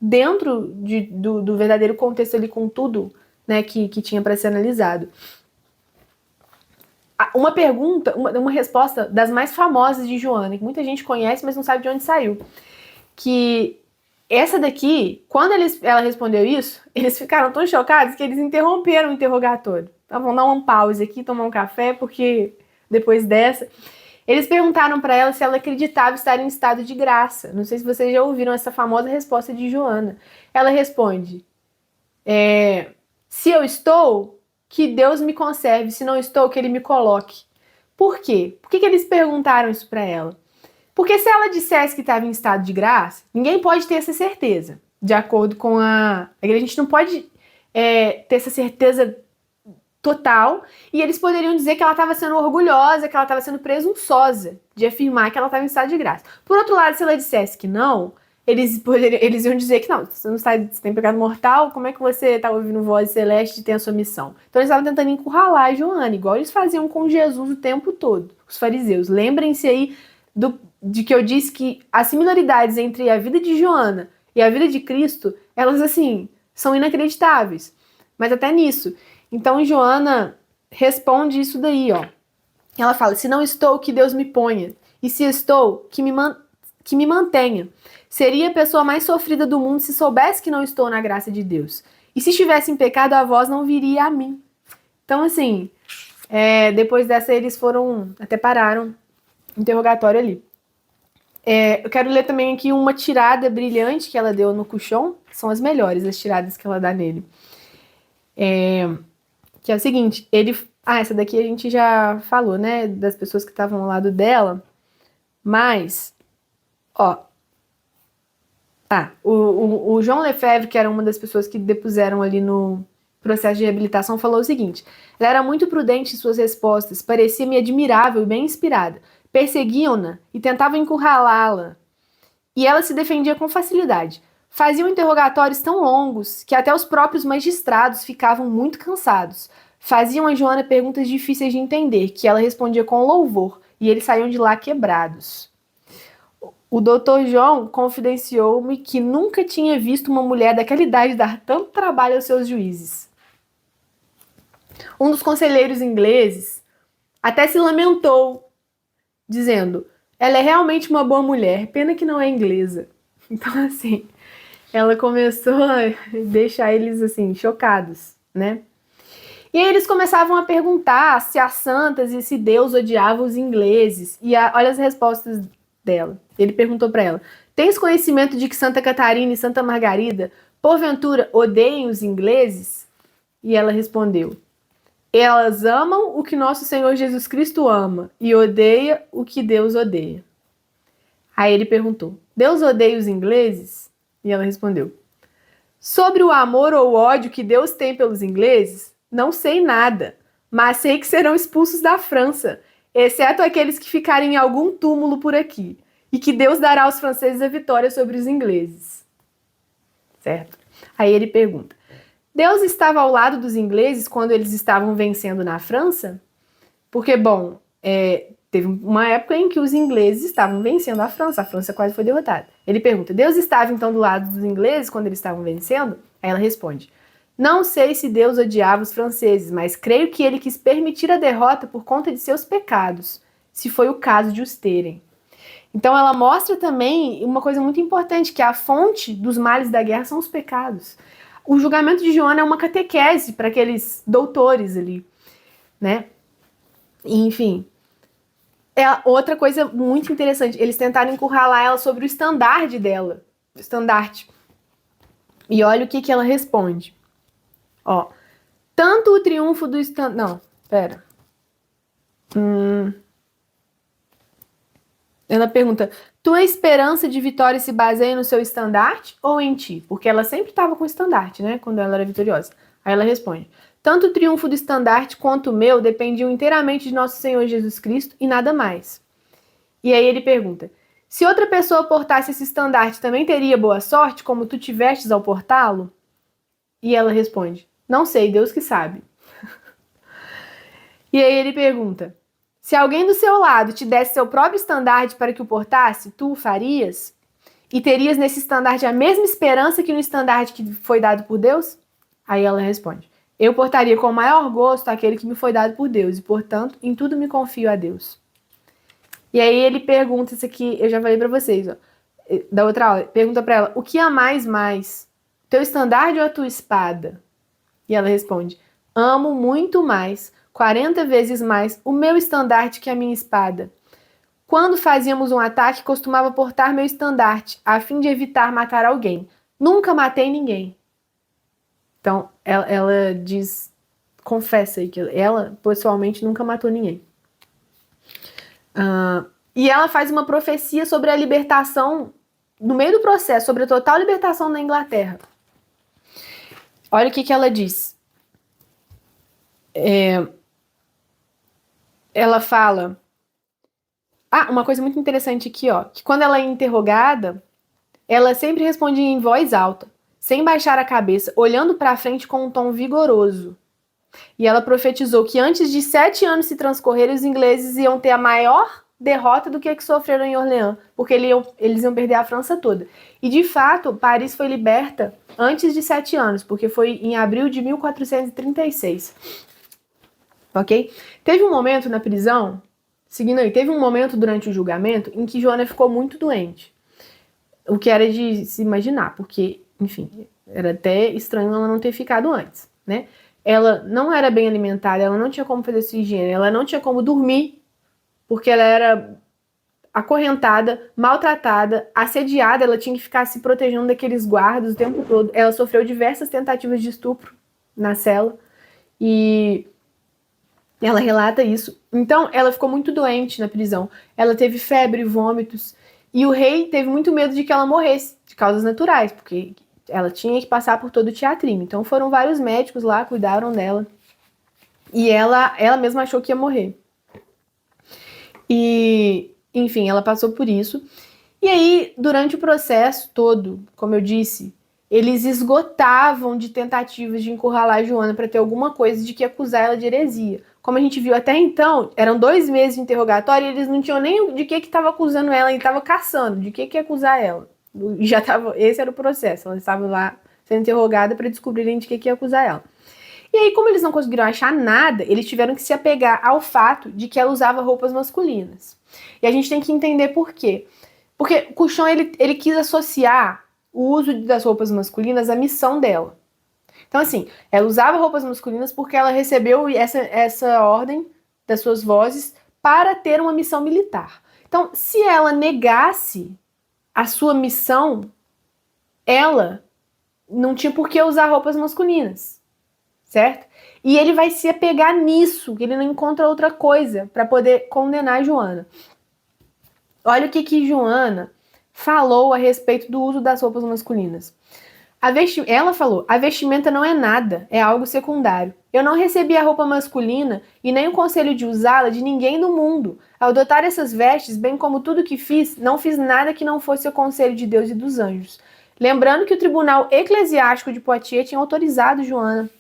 dentro do verdadeiro contexto ali, com tudo, né, que tinha para ser analisado. uma pergunta, uma resposta das mais famosas de Joana, que muita gente conhece, mas não sabe de onde saiu. Que essa daqui, quando ela respondeu isso, eles ficaram tão chocados que eles interromperam o interrogatório. Então vamos dar uma pause aqui, tomar um café, porque depois dessa... Eles perguntaram para ela se ela acreditava estar em estado de graça. Não sei se vocês já ouviram essa famosa resposta de Joana. Ela responde, se eu estou, que Deus me conserve. Se não estou, que Ele me coloque. Por quê? Por que eles perguntaram isso para ela? Porque se ela dissesse que estava em estado de graça, ninguém pode ter essa certeza. De acordo com a gente não pode ter essa certeza total, e eles poderiam dizer que ela estava sendo orgulhosa, que ela estava sendo presunçosa de afirmar que ela estava em estado de graça. Por outro lado, se ela dissesse que não, eles iam dizer que não, você não está, você tem pecado mortal, como é que você está ouvindo voz celeste e tem a sua missão? Então eles estavam tentando encurralar a Joana, igual eles faziam com Jesus o tempo todo, os fariseus. Lembrem-se aí de que eu disse que as similaridades entre a vida de Joana e a vida de Cristo, elas assim, são inacreditáveis. Mas até nisso. Então, Joana responde isso daí, ó. Ela fala, se não estou, que Deus me ponha. E se estou, que me mantenha. Seria a pessoa mais sofrida do mundo se soubesse que não estou na graça de Deus. E se estivesse em pecado, a voz não viria a mim. Então, assim, depois dessa, eles até pararam o interrogatório ali. Eu quero ler também aqui uma tirada brilhante que ela deu no Cuchon. São as melhores, as tiradas que ela dá nele. Que é o seguinte, essa daqui a gente já falou, né, das pessoas que estavam ao lado dela, mas, o João Lefebvre, que era uma das pessoas que depuseram ali no processo de reabilitação, falou o seguinte, ela era muito prudente em suas respostas, parecia-me admirável e bem inspirada, perseguiam-na e tentavam encurralá-la, e ela se defendia com facilidade. Faziam interrogatórios tão longos que até os próprios magistrados ficavam muito cansados. Faziam a Joana perguntas difíceis de entender, que ela respondia com louvor, e eles saíam de lá quebrados. O doutor João confidenciou-me que nunca tinha visto uma mulher daquela idade dar tanto trabalho aos seus juízes. Um dos conselheiros ingleses até se lamentou, dizendo, ela é realmente uma boa mulher, pena que não é inglesa. Então, assim... ela começou a deixar eles, assim, chocados, né? E aí eles começavam a perguntar se as santas e se Deus odiava os ingleses. E olha as respostas dela. Ele perguntou para ela, tens conhecimento de que Santa Catarina e Santa Margarida, porventura, odeiam os ingleses? E ela respondeu, elas amam o que nosso Senhor Jesus Cristo ama e odeia o que Deus odeia. Aí ele perguntou, Deus odeia os ingleses? E ela respondeu, sobre o amor ou ódio que Deus tem pelos ingleses, não sei nada, mas sei que serão expulsos da França, exceto aqueles que ficarem em algum túmulo por aqui, e que Deus dará aos franceses a vitória sobre os ingleses. Certo? Aí ele pergunta, Deus estava ao lado dos ingleses quando eles estavam vencendo na França? Porque, bom, teve uma época em que os ingleses estavam vencendo a França quase foi derrotada. Ele pergunta, Deus estava então do lado dos ingleses quando eles estavam vencendo? Aí ela responde, não sei se Deus odiava os franceses, mas creio que ele quis permitir a derrota por conta de seus pecados, se foi o caso de os terem. Então ela mostra também uma coisa muito importante, que a fonte dos males da guerra são os pecados. O julgamento de Joana é uma catequese para aqueles doutores ali, né? Enfim... outra coisa muito interessante, eles tentaram encurralar ela sobre o estandarte dela. O estandarte. E olha o que ela responde. Tanto o triunfo do estandarte... Não, pera. Ela pergunta, tua esperança de vitória se baseia no seu estandarte ou em ti? Porque ela sempre estava com o estandarte, né? Quando ela era vitoriosa. Aí ela responde, tanto o triunfo do estandarte quanto o meu dependiam inteiramente de nosso Senhor Jesus Cristo e nada mais. E aí ele pergunta, se outra pessoa portasse esse estandarte, também teria boa sorte, como tu tivestes ao portá-lo? E ela responde, não sei, Deus que sabe. E aí ele pergunta, se alguém do seu lado te desse seu próprio estandarte para que o portasse, tu o farias? E terias nesse estandarte a mesma esperança que no estandarte que foi dado por Deus? Aí ela responde, Eu portaria com o maior gosto aquele que me foi dado por Deus, e, portanto, em tudo me confio a Deus. E aí ele pergunta isso aqui, eu já falei pra vocês, ó, da outra aula, pergunta pra ela, o que amais mais? Teu estandarte ou a tua espada? E ela responde, amo muito mais, 40 vezes mais, o meu estandarte que a minha espada. Quando fazíamos um ataque, costumava portar meu estandarte, a fim de evitar matar alguém. Nunca matei ninguém. Então, ela diz, confessa aí, que ela, pessoalmente, nunca matou ninguém. E ela faz uma profecia sobre a libertação, no meio do processo, sobre a total libertação na Inglaterra. Olha o que ela diz. Ela fala... uma coisa muito interessante aqui, ó, que quando ela é interrogada, ela sempre responde em voz alta, sem baixar a cabeça, olhando para frente com um tom vigoroso. E ela profetizou que antes de 7 anos se transcorrerem, os ingleses iam ter a maior derrota do que sofreram em Orleans, porque eles iam perder a França toda. E, de fato, Paris foi liberta antes de 7 anos, porque foi em abril de 1436. Ok? Teve um momento na prisão, seguindo aí, teve um momento durante o julgamento em que Joana ficou muito doente. O que era de se imaginar, porque, enfim, era até estranho ela não ter ficado antes, né? Ela não era bem alimentada, ela não tinha como fazer sua higiene, ela não tinha como dormir, porque ela era acorrentada, maltratada, assediada, ela tinha que ficar se protegendo daqueles guardas o tempo todo. Ela sofreu diversas tentativas de estupro na cela e ela relata isso. Então, ela ficou muito doente na prisão. Ela teve febre, vômitos, e o rei teve muito medo de que ela morresse, de causas naturais, porque ela tinha que passar por todo o teatrinho. Então foram vários médicos lá, cuidaram dela. E ela mesma achou que ia morrer. E, enfim, ela passou por isso. E aí, durante o processo todo, como eu disse, eles esgotavam de tentativas de encurralar a Joana para ter alguma coisa de que acusar ela de heresia. Como a gente viu até então, eram 2 meses de interrogatório e eles não tinham nem de que estava acusando ela, e estavam caçando, de que ia acusar ela. Já tava, esse era o processo, ela estava lá sendo interrogada para descobrirem de que ia acusar ela. E aí, como eles não conseguiram achar nada, eles tiveram que se apegar ao fato de que ela usava roupas masculinas. E a gente tem que entender por quê. Porque Cuchon, ele quis associar o uso das roupas masculinas à missão dela. Então, assim, ela usava roupas masculinas porque ela recebeu essa ordem das suas vozes para ter uma missão militar. Então, se ela negasse a sua missão, ela não tinha por que usar roupas masculinas, certo? E ele vai se apegar nisso, que ele não encontra outra coisa para poder condenar Joana. Olha o que Joana falou a respeito do uso das roupas masculinas. Ela falou, a vestimenta não é nada, é algo secundário. Eu não recebi a roupa masculina e nem o conselho de usá-la de ninguém do mundo. Ao adotar essas vestes, bem como tudo que fiz, não fiz nada que não fosse o conselho de Deus e dos anjos. Lembrando que o tribunal eclesiástico de Poitiers tinha autorizado Joana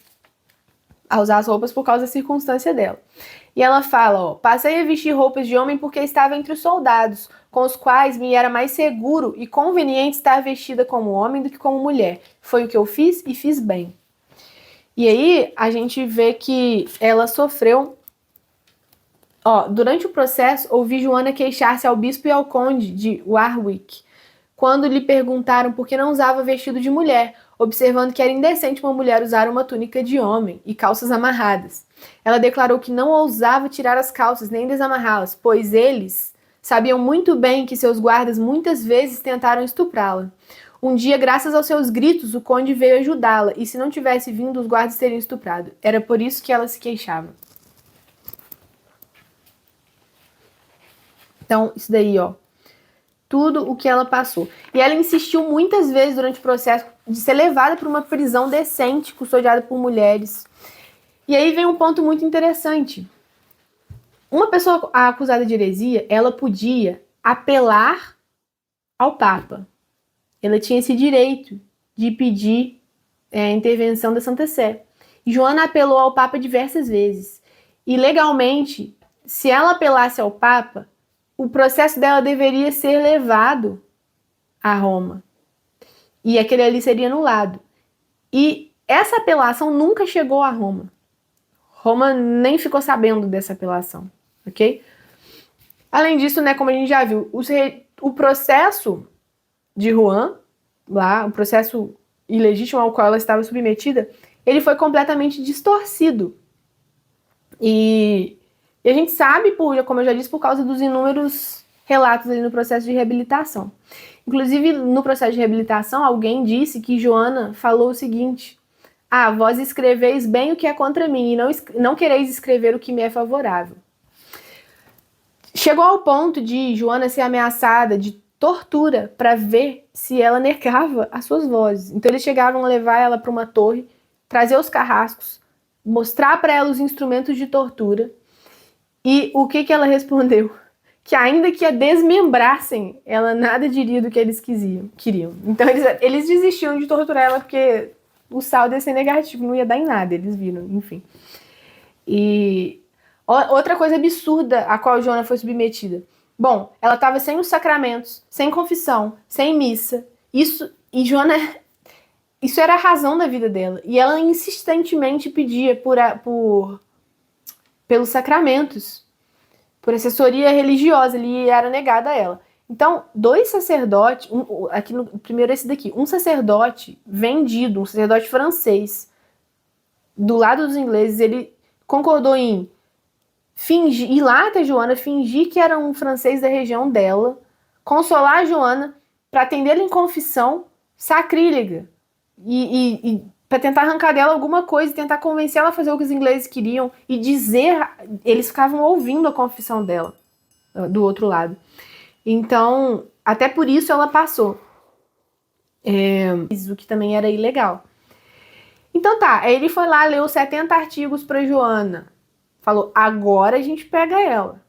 a usar as roupas por causa da circunstância dela. E ela fala, ó, passei a vestir roupas de homem porque estava entre os soldados, com os quais me era mais seguro e conveniente estar vestida como homem do que como mulher. Foi o que eu fiz e fiz bem. E aí a gente vê que ela sofreu... Ó, durante o processo, ouvi Joana queixar-se ao bispo e ao conde de Warwick, quando lhe perguntaram por que não usava vestido de mulher, observando que era indecente uma mulher usar uma túnica de homem e calças amarradas. Ela declarou que não ousava tirar as calças nem desamarrá-las, pois eles sabiam muito bem que seus guardas muitas vezes tentaram estuprá-la. Um dia, graças aos seus gritos, o conde veio ajudá-la, e se não tivesse vindo, os guardas teriam estuprado. Era por isso que ela se queixava. Então, isso daí, ó. Tudo o que ela passou. E ela insistiu muitas vezes durante o processo de ser levada para uma prisão decente, custodiada por mulheres. E aí vem um ponto muito interessante. Uma pessoa acusada de heresia, ela podia apelar ao Papa. Ela tinha esse direito de pedir a intervenção da Santa Sé. E Joana apelou ao Papa diversas vezes. E legalmente, se ela apelasse ao Papa, o processo dela deveria ser levado a Roma. E aquele ali seria anulado. E essa apelação nunca chegou a Roma. Roma nem ficou sabendo dessa apelação, ok? Além disso, né, como a gente já viu, o processo de Juan, lá, o processo ilegítimo ao qual ela estava submetida, ele foi completamente distorcido. E a gente sabe, como eu já disse, por causa dos inúmeros relatos ali no processo de reabilitação. Inclusive, no processo de reabilitação, alguém disse que Joana falou o seguinte: vós escreveis bem o que é contra mim e não quereis escrever o que me é favorável. Chegou ao ponto de Joana ser ameaçada de tortura para ver se ela negava as suas vozes. Então eles chegavam a levar ela para uma torre, trazer os carrascos, mostrar para ela os instrumentos de tortura. E o que ela respondeu? Que ainda que a desmembrassem, ela nada diria do que eles queriam. Então eles desistiam de torturar ela porque o saldo ia ser negativo, não ia dar em nada, eles viram, enfim. E outra coisa absurda a qual Joana foi submetida. Bom, ela estava sem os sacramentos, sem confissão, sem missa. Isso era a razão da vida dela. E ela insistentemente pedia pelos sacramentos, por assessoria religiosa, e era negada a ela. Então, dois sacerdotes, primeiro esse daqui, um sacerdote vendido, um sacerdote francês, do lado dos ingleses, ele concordou em ir lá até Joana, fingir que era um francês da região dela, consolar a Joana para atendê-la em confissão sacrílega e para tentar arrancar dela alguma coisa, tentar convencer ela a fazer o que os ingleses queriam e dizer, eles ficavam ouvindo a confissão dela do outro lado. Então, até por isso ela passou. O que também era ilegal. Então tá, aí ele foi lá, leu 70 artigos para Joana. Falou, agora a gente pega ela.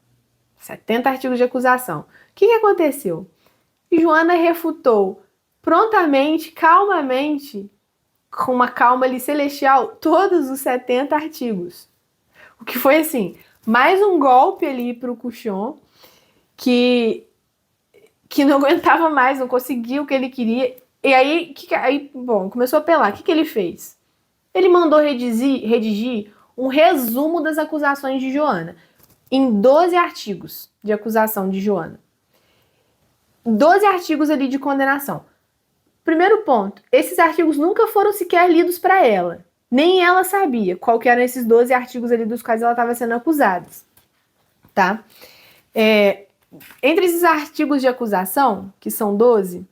70 artigos de acusação. O que aconteceu? Joana refutou prontamente, calmamente, com uma calma ali celestial, todos os 70 artigos. O que foi assim, mais um golpe ali pro Cuchon, que não aguentava mais, não conseguia o que ele queria. E aí, começou a apelar. O que ele fez? Ele mandou redigir um resumo das acusações de Joana, em 12 artigos de acusação de Joana. 12 artigos ali de condenação. Primeiro ponto, esses artigos nunca foram sequer lidos para ela. Nem ela sabia qual que eram esses 12 artigos ali dos quais ela estava sendo acusada. Tá? Entre esses artigos de acusação, que são 12,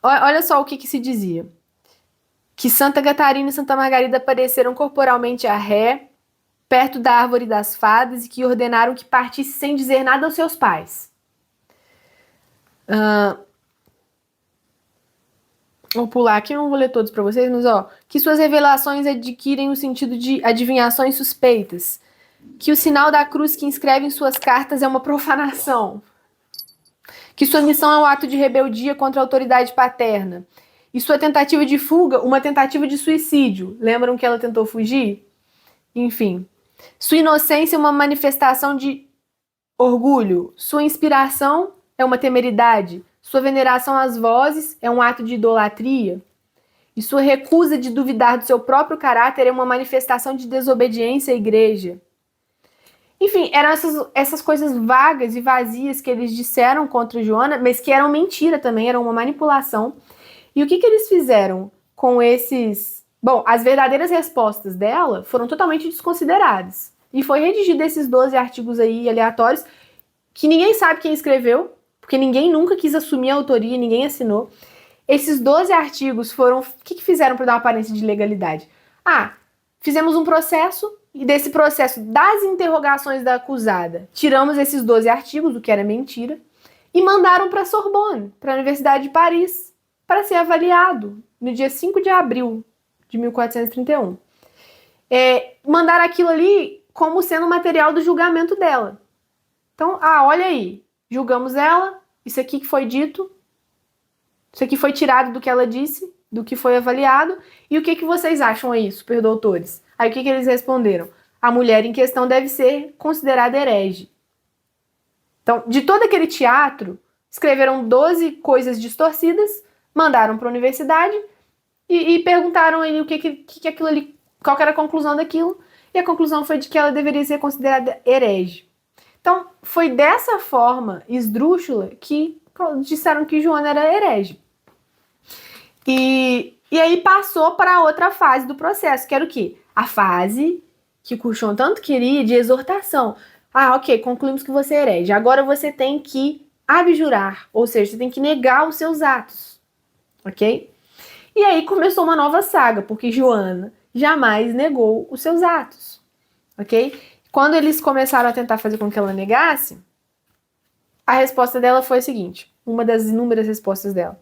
olha só o que se dizia. Que Santa Catarina e Santa Margarida apareceram corporalmente à ré, perto da árvore das fadas, e que ordenaram que partisse sem dizer nada aos seus pais. Vou pular aqui, não vou ler todos para vocês, mas que suas revelações adquirem o sentido de adivinhações suspeitas, que o sinal da cruz que inscreve em suas cartas é uma profanação, que sua missão é um ato de rebeldia contra a autoridade paterna, e sua tentativa de fuga, uma tentativa de suicídio. Lembram que ela tentou fugir? Enfim. Sua inocência é uma manifestação de orgulho. Sua inspiração é uma temeridade. Sua veneração às vozes é um ato de idolatria. E sua recusa de duvidar do seu próprio caráter é uma manifestação de desobediência à igreja. Enfim, eram essas coisas vagas e vazias que eles disseram contra Joana, mas que eram mentira também, eram uma manipulação. E o que eles fizeram com esses... Bom, as verdadeiras respostas dela foram totalmente desconsideradas. E foi redigido esses 12 artigos aí aleatórios, que ninguém sabe quem escreveu, porque ninguém nunca quis assumir a autoria, ninguém assinou. Esses 12 artigos foram... O que fizeram para dar uma aparência de legalidade? Fizemos um processo, e desse processo das interrogações da acusada, tiramos esses 12 artigos, o que era mentira, e mandaram para a Sorbonne, para a Universidade de Paris, para ser avaliado no dia 5 de abril de 1431. Mandaram aquilo ali como sendo material do julgamento dela. Então, olha aí, julgamos ela, isso aqui que foi dito, isso aqui foi tirado do que ela disse, do que foi avaliado, e o que vocês acham aí, superdoutores? Aí o que eles responderam? A mulher em questão deve ser considerada herege. Então, de todo aquele teatro, escreveram 12 coisas distorcidas, mandaram para a universidade, e perguntaram ele o que aquilo ali, qual que era a conclusão daquilo, e a conclusão foi de que ela deveria ser considerada herege. Então, foi dessa forma esdrúxula que disseram que Joana era herege. E aí passou para outra fase do processo, que era o quê? A fase que Cushon tanto queria de exortação. Ah, ok, concluímos que você é herege. Agora você tem que abjurar, ou seja, você tem que negar os seus atos, ok? E aí começou uma nova saga, porque Joana jamais negou os seus atos, ok? Quando eles começaram a tentar fazer com que ela negasse, a resposta dela foi a seguinte, uma das inúmeras respostas dela.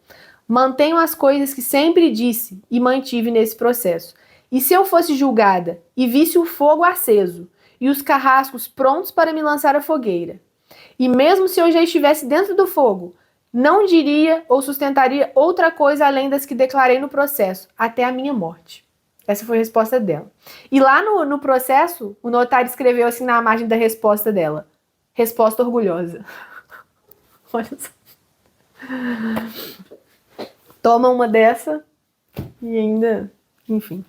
Mantenho as coisas que sempre disse e mantive nesse processo. E se eu fosse julgada e visse o fogo aceso e os carrascos prontos para me lançar à fogueira, e mesmo se eu já estivesse dentro do fogo, não diria ou sustentaria outra coisa além das que declarei no processo, até a minha morte. Essa foi a resposta dela. E lá no processo, o notário escreveu assim na margem da resposta dela. Resposta orgulhosa. Olha só. Toma uma dessa e ainda, enfim.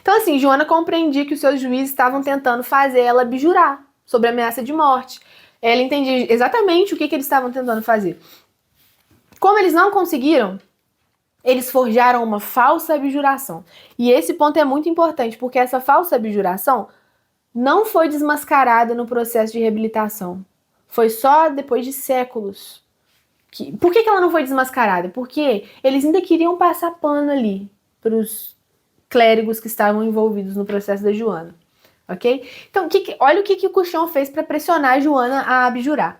Então assim, Joana compreendia que os seus juízes estavam tentando fazer ela abjurar sobre a ameaça de morte. Ela entendia exatamente o que eles estavam tentando fazer. Como eles não conseguiram, eles forjaram uma falsa abjuração. E esse ponto é muito importante, porque essa falsa abjuração não foi desmascarada no processo de reabilitação. Foi só depois de séculos. Por que ela não foi desmascarada? Porque eles ainda queriam passar pano ali para os clérigos que estavam envolvidos no processo da Joana. Ok? Então, olha o que o Cushon fez para pressionar a Joana a abjurar.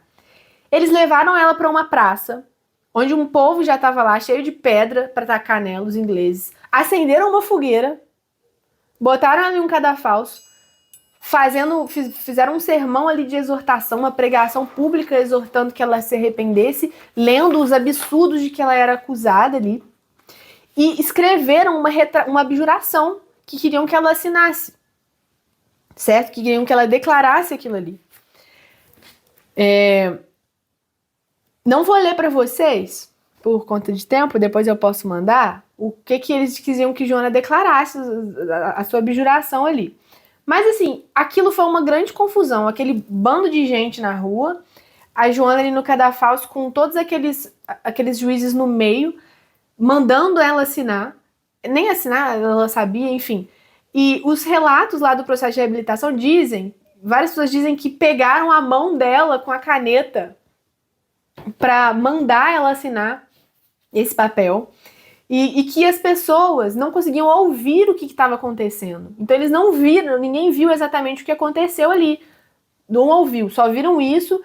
Eles levaram ela para uma praça, onde um povo já estava lá, cheio de pedra para atacar nela, os ingleses. Acenderam uma fogueira, botaram ali um cadafalso, fizeram um sermão ali de exortação, uma pregação pública exortando que ela se arrependesse, lendo os absurdos de que ela era acusada ali, e escreveram uma abjuração que queriam que ela assinasse, certo? Que queriam que ela declarasse aquilo ali. Não vou ler para vocês, por conta de tempo, depois eu posso mandar, o que eles quisiam que Joana declarasse, a sua abjuração ali. Mas assim, aquilo foi uma grande confusão, aquele bando de gente na rua, a Joana ali no cadafalso com todos aqueles juízes no meio, mandando ela assinar, nem assinar, ela sabia, enfim. E os relatos lá do processo de reabilitação dizem, várias pessoas dizem que pegaram a mão dela com a caneta para mandar ela assinar esse papel. E que as pessoas não conseguiam ouvir o que estava acontecendo. Então eles não viram, ninguém viu exatamente o que aconteceu ali. Não ouviu, só viram isso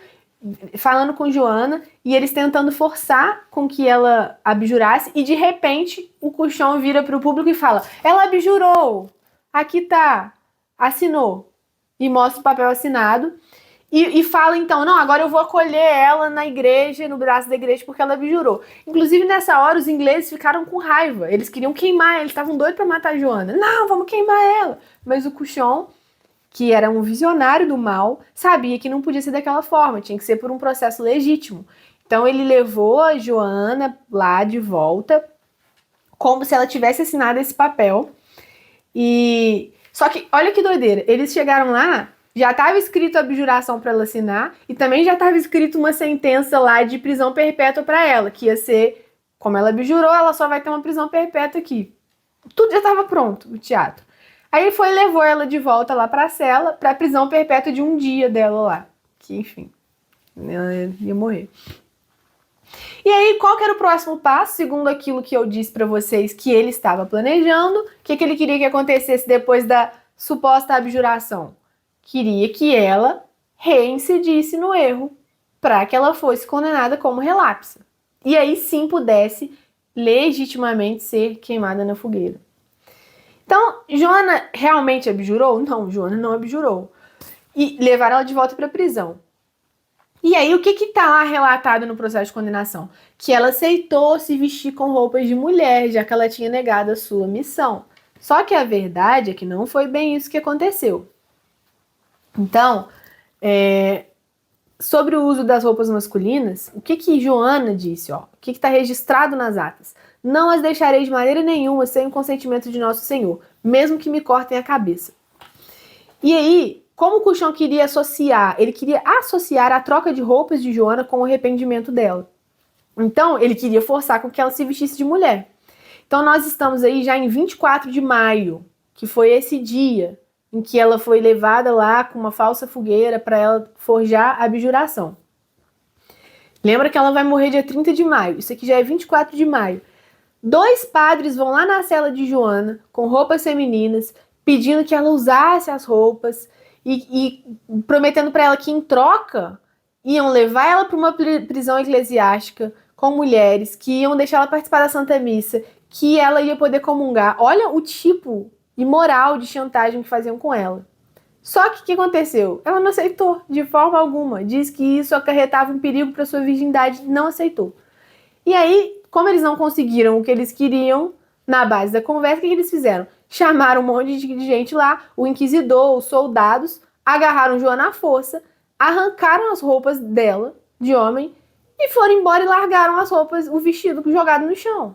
falando com Joana e eles tentando forçar com que ela abjurasse e de repente o Cushon vira para o público e fala: ela abjurou, aqui tá, assinou. E mostra o papel assinado. E fala então, não, agora eu vou acolher ela na igreja, no braço da igreja, porque ela abjurou. Inclusive, nessa hora, os ingleses ficaram com raiva. Eles queriam queimar, eles estavam doidos pra matar a Joana. Não, vamos queimar ela. Mas o Cushon, que era um visionário do mal, sabia que não podia ser daquela forma, tinha que ser por um processo legítimo. Então ele levou a Joana lá de volta, como se ela tivesse assinado esse papel. Só que, olha que doideira, eles chegaram lá, já estava escrito a abjuração para ela assinar e também já estava escrito uma sentença lá de prisão perpétua para ela, que ia ser, como ela abjurou, ela só vai ter uma prisão perpétua aqui. Tudo já estava pronto, o teatro. Aí ele foi e levou ela de volta lá para a cela, para a prisão perpétua de um dia dela lá. Que, enfim, ela ia morrer. E aí, qual que era o próximo passo, segundo aquilo que eu disse para vocês que ele estava planejando? O que ele queria que acontecesse depois da suposta abjuração? Queria que ela reincidisse no erro para que ela fosse condenada como relapsa. E aí sim pudesse legitimamente ser queimada na fogueira. Então, Joana realmente abjurou? Não, Joana não abjurou. E levaram ela de volta para a prisão. E aí, o que está lá relatado no processo de condenação? Que ela aceitou se vestir com roupas de mulher, já que ela tinha negado a sua missão. Só que a verdade é que não foi bem isso que aconteceu. Então, sobre o uso das roupas masculinas, o que Joana disse? O que está registrado nas atas? não as deixarei de maneira nenhuma sem o consentimento de nosso Senhor, mesmo que me cortem a cabeça. E aí, como Cushão queria associar? Ele queria associar a troca de roupas de Joana com o arrependimento dela. Então, ele queria forçar com que ela se vestisse de mulher. Então, nós estamos aí já em 24 de maio, que foi esse dia em que ela foi levada lá com uma falsa fogueira para ela forjar a abjuração. Lembra que ela vai morrer dia 30 de maio. Isso aqui já é 24 de maio. 2 padres vão lá na cela de Joana com roupas femininas, pedindo que ela usasse as roupas e prometendo para ela que em troca iam levar ela para uma prisão eclesiástica com mulheres, que iam deixar ela participar da Santa Missa, que ela ia poder comungar. Olha o tipo imoral de chantagem que faziam com ela. Só que o que aconteceu? Ela não aceitou de forma alguma. Diz que isso acarretava um perigo para sua virgindade, não aceitou. E aí, como eles não conseguiram o que eles queriam, na base da conversa, o que eles fizeram? Chamaram um monte de gente lá, o inquisidor, os soldados, agarraram Joana à força, arrancaram as roupas dela, de homem, e foram embora e largaram as roupas, o vestido jogado no chão.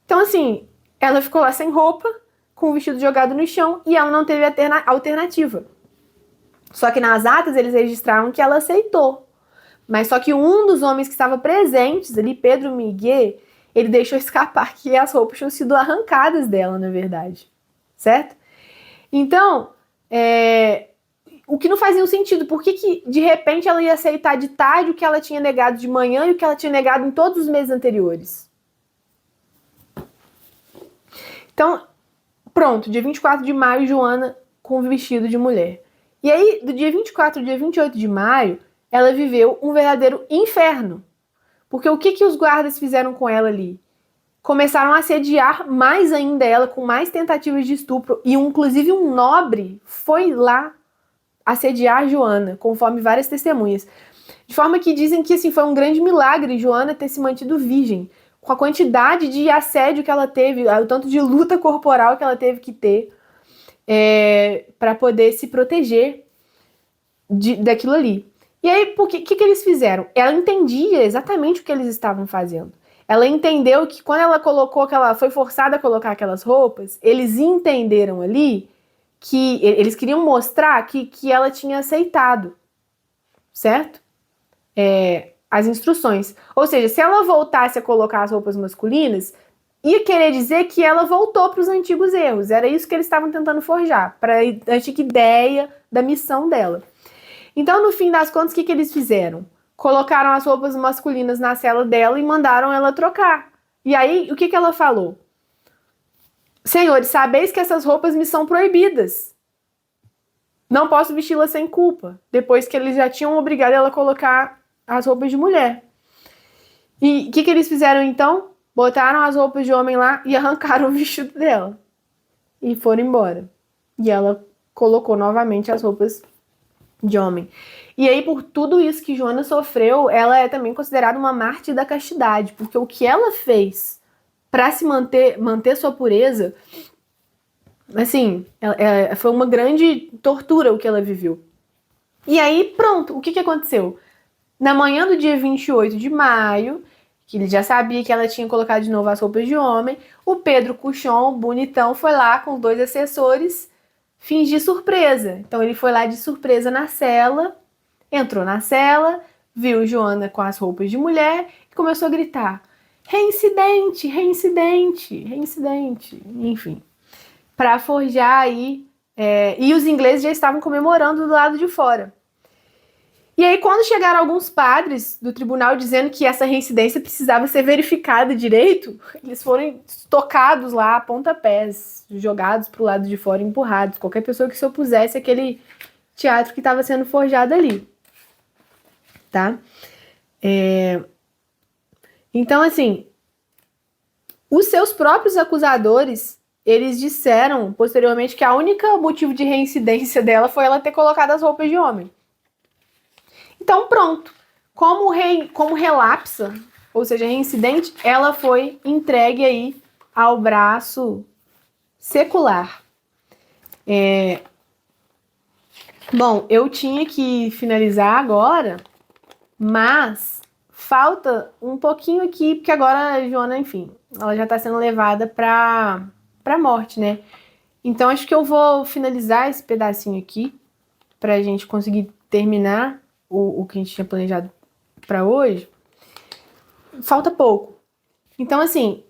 Então, assim, ela ficou lá sem roupa, com o vestido jogado no chão, e ela não teve alternativa. Só que nas atas eles registraram que ela aceitou. Mas só que um dos homens que estava presentes ali, Pedro Miguel, ele deixou escapar que as roupas tinham sido arrancadas dela, na verdade. Certo? Então, o que não fazia sentido. Por que de repente ela ia aceitar de tarde o que ela tinha negado de manhã e o que ela tinha negado em todos os meses anteriores? Então, pronto, dia 24 de maio, Joana com vestido de mulher. E aí, do dia 24 ao dia 28 de maio, ela viveu um verdadeiro inferno. Porque o que os guardas fizeram com ela ali? Começaram a assediar mais ainda ela, com mais tentativas de estupro. E inclusive um nobre foi lá assediar Joana, conforme várias testemunhas. De forma que dizem que assim, foi um grande milagre Joana ter se mantido virgem. Com a quantidade de assédio que ela teve, o tanto de luta corporal que ela teve que ter para poder se proteger daquilo ali. E aí, o que eles fizeram? Ela entendia exatamente o que eles estavam fazendo. Ela entendeu que quando ela colocou, que ela foi forçada a colocar aquelas roupas, eles entenderam ali que eles queriam mostrar que ela tinha aceitado, certo? As instruções. Ou seja, se ela voltasse a colocar as roupas masculinas, ia querer dizer que ela voltou para os antigos erros. Era isso que eles estavam tentando forjar, para a antiga ideia da missão dela. Então, no fim das contas, o que eles fizeram? Colocaram as roupas masculinas na cela dela e mandaram ela trocar. E aí, o que ela falou? Senhores, sabeis que essas roupas me são proibidas. Não posso vesti-las sem culpa. Depois que eles já tinham obrigado ela a colocar as roupas de mulher. E o que eles fizeram então? Botaram as roupas de homem lá e arrancaram o vestido dela. E foram embora. E ela colocou novamente as roupas de homem. E aí, por tudo isso que Joana sofreu, ela é também considerada uma mártir da castidade, porque o que ela fez para se manter sua pureza, assim, foi uma grande tortura o que ela viveu. E aí, pronto, o que aconteceu? Na manhã do dia 28 de maio, que ele já sabia que ela tinha colocado de novo as roupas de homem, o Pedro Cushon, bonitão, foi lá com os 2 assessores fingir surpresa. Então ele foi lá de surpresa na cela, entrou na cela, viu Joana com as roupas de mulher e começou a gritar: reincidente, reincidente, reincidente, enfim, para forjar aí. E os ingleses já estavam comemorando do lado de fora. E aí, quando chegaram alguns padres do tribunal dizendo que essa reincidência precisava ser verificada direito, eles foram tocados lá a pontapés, jogados para o lado de fora, empurrados. Qualquer pessoa que se opusesse àquele teatro que estava sendo forjado ali. Tá? Então, assim, os seus próprios acusadores, eles disseram posteriormente que a única motivo de reincidência dela foi ela ter colocado as roupas de homem. Então, pronto. Como relapsa, ou seja, reincidente, ela foi entregue aí ao braço secular. Bom, eu tinha que finalizar agora, mas falta um pouquinho aqui, porque agora a Joana, enfim, ela já está sendo levada para a morte, né? Então acho que eu vou finalizar esse pedacinho aqui para a gente conseguir terminar o que a gente tinha planejado para hoje. Falta pouco. Então, assim,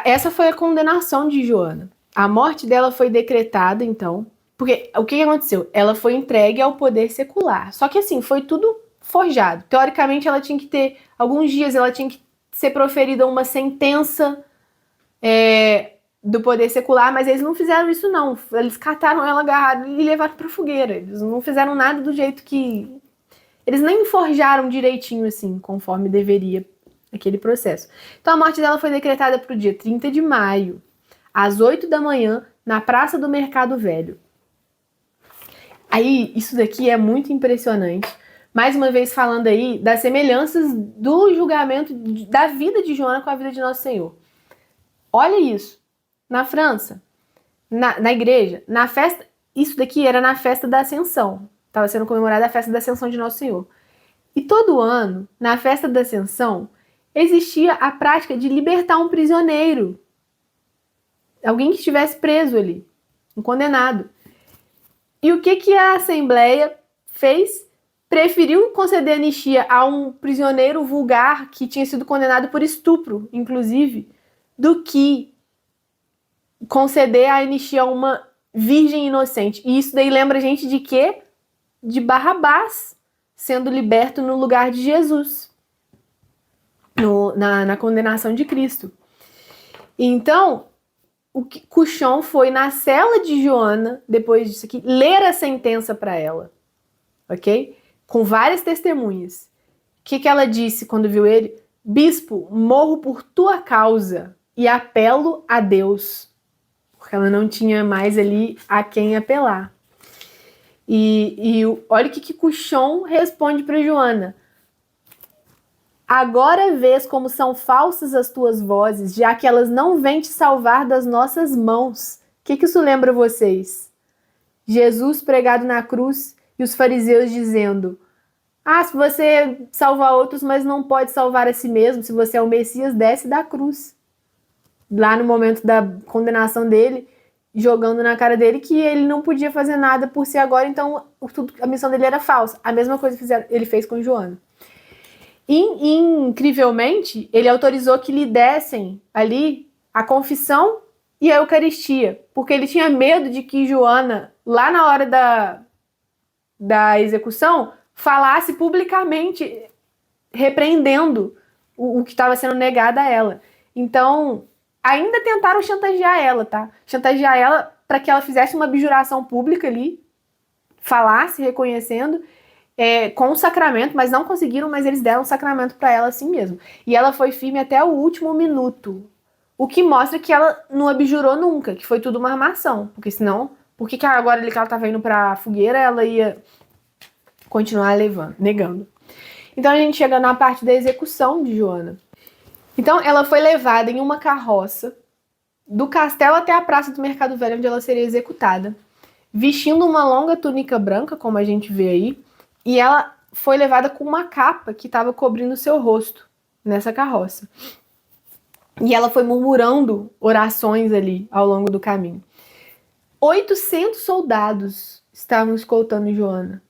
essa foi a condenação de Joana. A morte dela foi decretada, então, porque o que aconteceu? Ela foi entregue ao poder secular. Só que, assim, foi tudo forjado. Teoricamente, ela tinha que ter, alguns dias, ela tinha que ser proferida uma sentença do poder secular, mas eles não fizeram isso, não. Eles cataram ela agarrada e levaram pra fogueira. Eles não fizeram nada do jeito que... Eles nem forjaram direitinho, assim, conforme deveria aquele processo. Então, a morte dela foi decretada para o dia 30 de maio, às 8 da manhã, na Praça do Mercado Velho. Aí, isso daqui é muito impressionante. Mais uma vez falando aí das semelhanças do julgamento da vida de Joana com a vida de Nosso Senhor. Olha isso. Na França, na igreja, na festa... Isso daqui era na festa da Ascensão. Estava sendo comemorada a festa da Ascensão de Nosso Senhor. E todo ano, na festa da Ascensão, existia a prática de libertar um prisioneiro. Alguém que estivesse preso ali, um condenado. E o que a Assembleia fez? Preferiu conceder anistia a um prisioneiro vulgar que tinha sido condenado por estupro, inclusive, do que conceder a anistia a uma virgem inocente. E isso daí lembra a gente de quê? De Barrabás sendo liberto no lugar de Jesus, na condenação de Cristo. Então, o Cuchon foi na cela de Joana, depois disso aqui, ler a sentença para ela, ok? Com várias testemunhas. O que ela disse quando viu ele? Bispo, morro por tua causa e apelo a Deus. Porque ela não tinha mais ali a quem apelar. E olha o que Cuchon responde para Joana. Agora vês como são falsas as tuas vozes, já que elas não vêm te salvar das nossas mãos. O que isso lembra vocês? Jesus pregado na cruz e os fariseus dizendo: se você salvar outros, mas não pode salvar a si mesmo, se você é o Messias, desce da cruz. Lá no momento da condenação dele, jogando na cara dele que ele não podia fazer nada por si agora, então a missão dele era falsa. A mesma coisa que ele fez com Joana. Incrivelmente, ele autorizou que lhe dessem ali a confissão e a Eucaristia, porque ele tinha medo de que Joana, lá na hora da execução, falasse publicamente repreendendo o que estava sendo negado a ela. Então, ainda tentaram chantagear ela, tá? Chantagear ela para que ela fizesse uma abjuração pública ali, falasse reconhecendo, com o sacramento, mas não conseguiram, mas eles deram o sacramento para ela assim mesmo. E ela foi firme até o último minuto. O que mostra que ela não abjurou nunca, que foi tudo uma armação. Porque senão, por que agora que ela estava indo para a fogueira, ela ia continuar negando? Então a gente chega na parte da execução de Joana. Então ela foi levada em uma carroça do castelo até a praça do Mercado Velho, onde ela seria executada, vestindo uma longa túnica branca, como a gente vê aí, e ela foi levada com uma capa que estava cobrindo o seu rosto nessa carroça. E ela foi murmurando orações ali ao longo do caminho. 800 soldados estavam escoltando Joana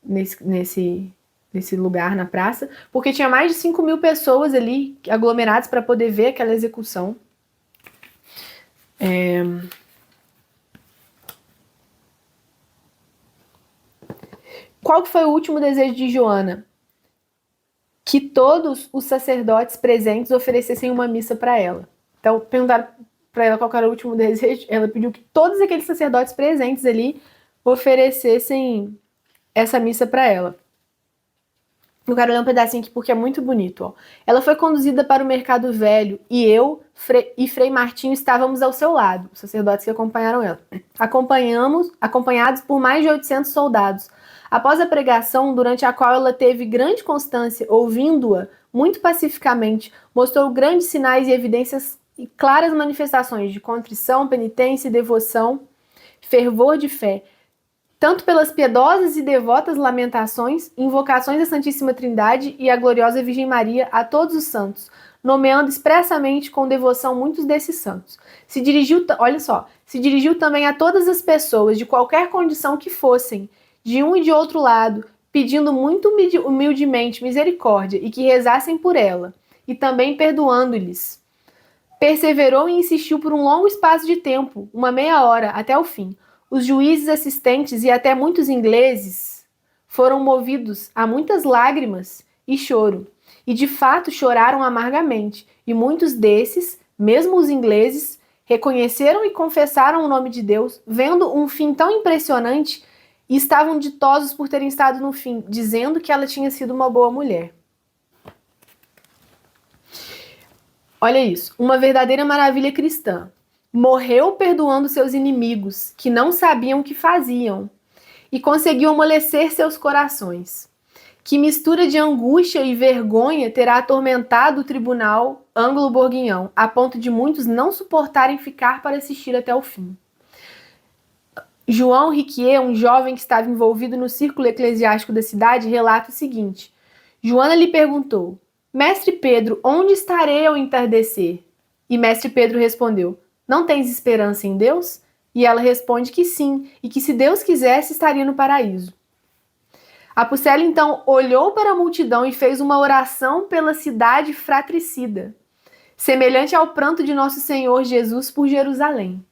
nesse lugar, na praça, porque tinha mais de 5.000 pessoas ali aglomeradas para poder ver aquela execução. Qual que foi o último desejo de Joana? Que todos os sacerdotes presentes oferecessem uma missa para ela. Então, perguntaram para ela qual era o último desejo. Ela pediu que todos aqueles sacerdotes presentes ali oferecessem essa missa para ela. Eu quero ler um pedacinho aqui porque é muito bonito. Ó. Ela foi conduzida para o Mercado Velho e eu e Frei Martinho estávamos ao seu lado, os sacerdotes que acompanharam ela. Acompanhados por mais de 800 soldados. Após a pregação, durante a qual ela teve grande constância, ouvindo-a muito pacificamente, mostrou grandes sinais e evidências e claras manifestações de contrição, penitência e devoção, fervor de fé. tanto pelas piedosas e devotas lamentações, invocações à Santíssima Trindade e à gloriosa Virgem Maria, a todos os santos, nomeando expressamente com devoção muitos desses santos. Se dirigiu também a todas as pessoas, de qualquer condição que fossem, de um e de outro lado, pedindo muito humildemente misericórdia e que rezassem por ela, e também perdoando-lhes. Perseverou e insistiu por um longo espaço de tempo, uma meia hora, até o fim. Os juízes assistentes e até muitos ingleses foram movidos a muitas lágrimas e choro, e de fato choraram amargamente, e muitos desses, mesmo os ingleses, reconheceram e confessaram o nome de Deus, vendo um fim tão impressionante, e estavam ditosos por terem estado no fim, dizendo que ela tinha sido uma boa mulher. Olha isso, uma verdadeira maravilha cristã. Morreu perdoando seus inimigos, que não sabiam o que faziam, e conseguiu amolecer seus corações. Que mistura de angústia e vergonha terá atormentado o tribunal anglo-borguignon, a ponto de muitos não suportarem ficar para assistir até o fim. João Riquier, um jovem que estava envolvido no círculo eclesiástico da cidade, relata o seguinte: Joana lhe perguntou: Mestre Pedro, onde estarei ao entardecer? E Mestre Pedro respondeu: Não tens esperança em Deus? E ela responde que sim, e que se Deus quisesse estaria no paraíso. A Pucella então olhou para a multidão e fez uma oração pela cidade fratricida, semelhante ao pranto de nosso Senhor Jesus por Jerusalém.